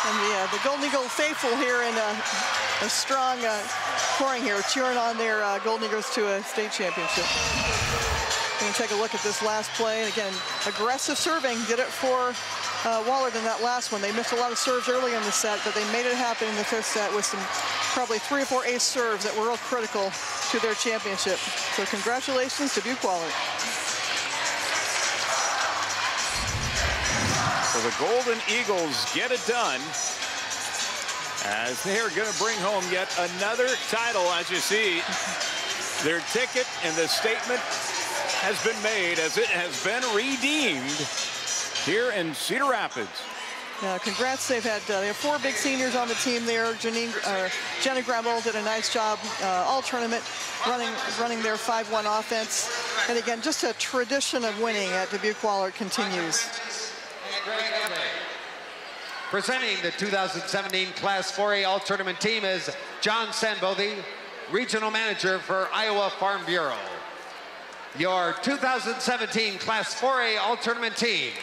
And the Golden Eagle faithful here in a strong pouring here, cheering on their Golden Eagles to a state championship. Going to take a look at this last play. And again, aggressive serving did it for Wahlert in that last one. They missed a lot of serves early in the set, but they made it happen in the fifth set with some probably 3 or 4 ace serves that were real critical to their championship. So congratulations to Dubuque Wahlert. So the Golden Eagles get it done as they are going to bring home yet another title. As you see, their ticket and the statement has been made as it has been redeemed here in Cedar Rapids. Congrats. They have 4 big seniors on the team there. Jenna Gremmel did a nice job all tournament running their 5-1 offense. And again, just a tradition of winning at Dubuque Wahlert continues. Presenting the 2017 Class 4A All-Tournament team is John Sanbothy, Regional Manager for Iowa Farm Bureau. Your 2017 Class 4A All-Tournament team.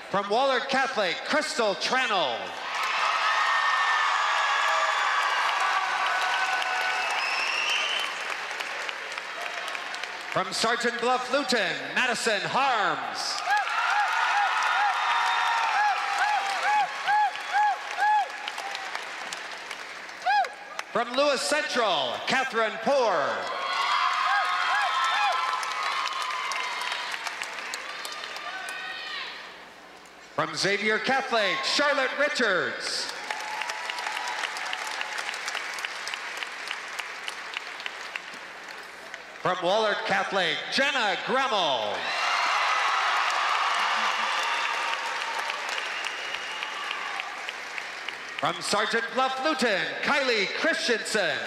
From Wahlert Catholic, Crystal Tranel. From Sergeant Bluff-Luton, Madison Harms. From Lewis Central, Catherine Poor. From Xavier Catholic, Charlotte Richards. From Wahlert Catholic, Jenna Gremmel. From Sergeant Bluff-Luton, Kylie Christensen.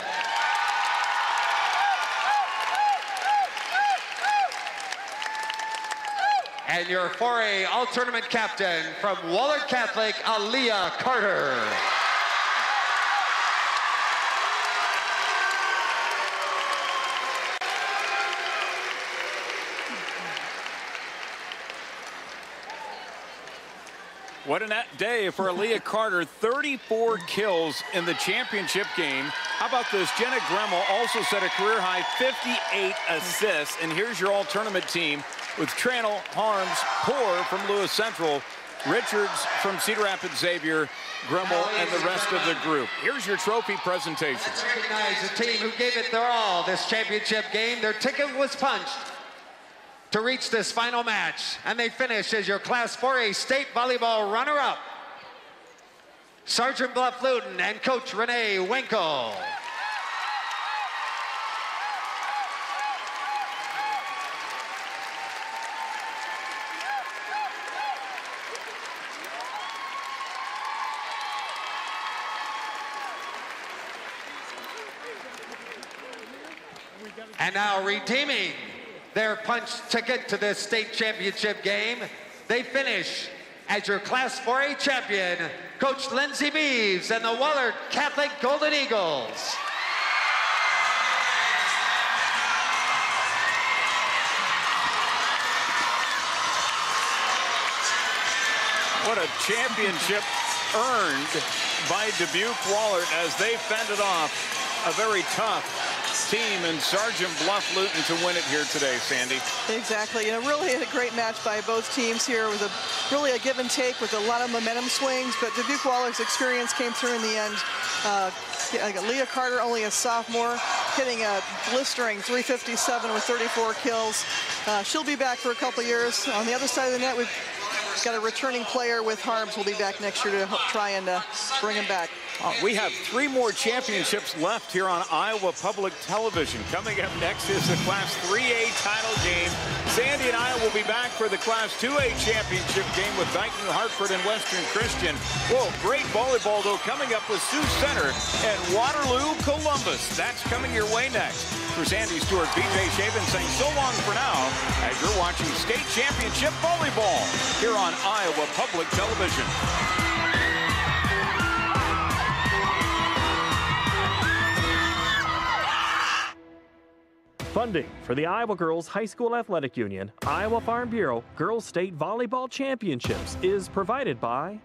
And your 4A All-Tournament captain from Wahlert Catholic, Aaliyah Carter. What a day for Aaliyah Carter. 34 kills in the championship game. How about this? Jenna Gremmel also set a career-high 58 assists. And here's your all-tournament team with Tranel, Harms, Poor from Lewis Central, Richards from Cedar Rapids, Xavier, Gremmel, and the rest of the group. Here's your trophy presentation. Let's recognize the team who gave it their all this championship game. Their ticket was punched to reach this final match, and they finish as your Class 4A state volleyball runner-up. Sergeant Bluff-Luton and Coach Renee Winkle. And now redeeming their punch ticket to the state championship game, they finish as your Class 4A champion, Coach Lindsey Beeves and the Wahlert Catholic Golden Eagles. What a championship earned by Dubuque Wahlert as they fended off a very tough team and Sergeant Bluff-Luton to win it here today, Sandy. Exactly. Really a great match by both teams here. It was really a give and take with a lot of momentum swings, but Dubuque Wahlert's experience came through in the end. Leah Carter, only a sophomore, hitting a blistering 357 with 34 kills. She'll be back for a couple years. On the other side of the net, we've got a returning player with Harms. Will be back next year to try and bring him back. We have 3 more championships left here on Iowa Public Television. Coming up next is the Class 3A title game. Sandy and I will be back for the Class 2A championship game with Dyke New Hartford and Western Christian. Whoa, great volleyball, though, coming up with Sioux Center and Waterloo Columbus. That's coming your way next. For Sandy Stewart, BJ Shaven saying so long for now as you're watching state championship volleyball here on Iowa Public Television. Funding for the Iowa Girls High School Athletic Union, Iowa Farm Bureau Girls State Volleyball Championships is provided by...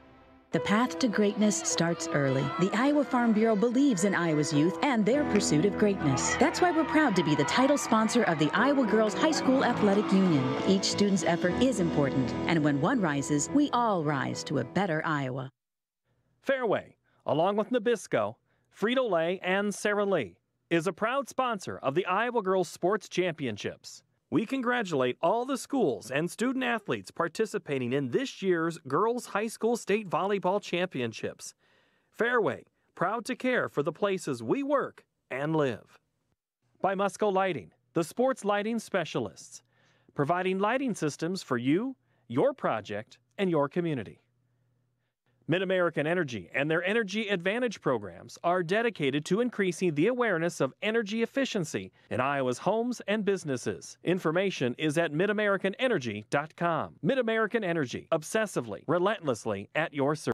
The path to greatness starts early. The Iowa Farm Bureau believes in Iowa's youth and their pursuit of greatness. That's why we're proud to be the title sponsor of the Iowa Girls High School Athletic Union. Each student's effort is important, and when one rises, we all rise to a better Iowa. Fairway, along with Nabisco, Frito-Lay, and Sara Lee, is a proud sponsor of the Iowa Girls Sports Championships. We congratulate all the schools and student athletes participating in this year's Girls High School State Volleyball Championships. Fairway, proud to care for the places we work and live. By Musco Lighting, the sports lighting specialists, providing lighting systems for you, your project, and your community. Mid-American Energy and their Energy Advantage programs are dedicated to increasing the awareness of energy efficiency in Iowa's homes and businesses. Information is at midamericanenergy.com. Mid-American Energy, obsessively, relentlessly at your service.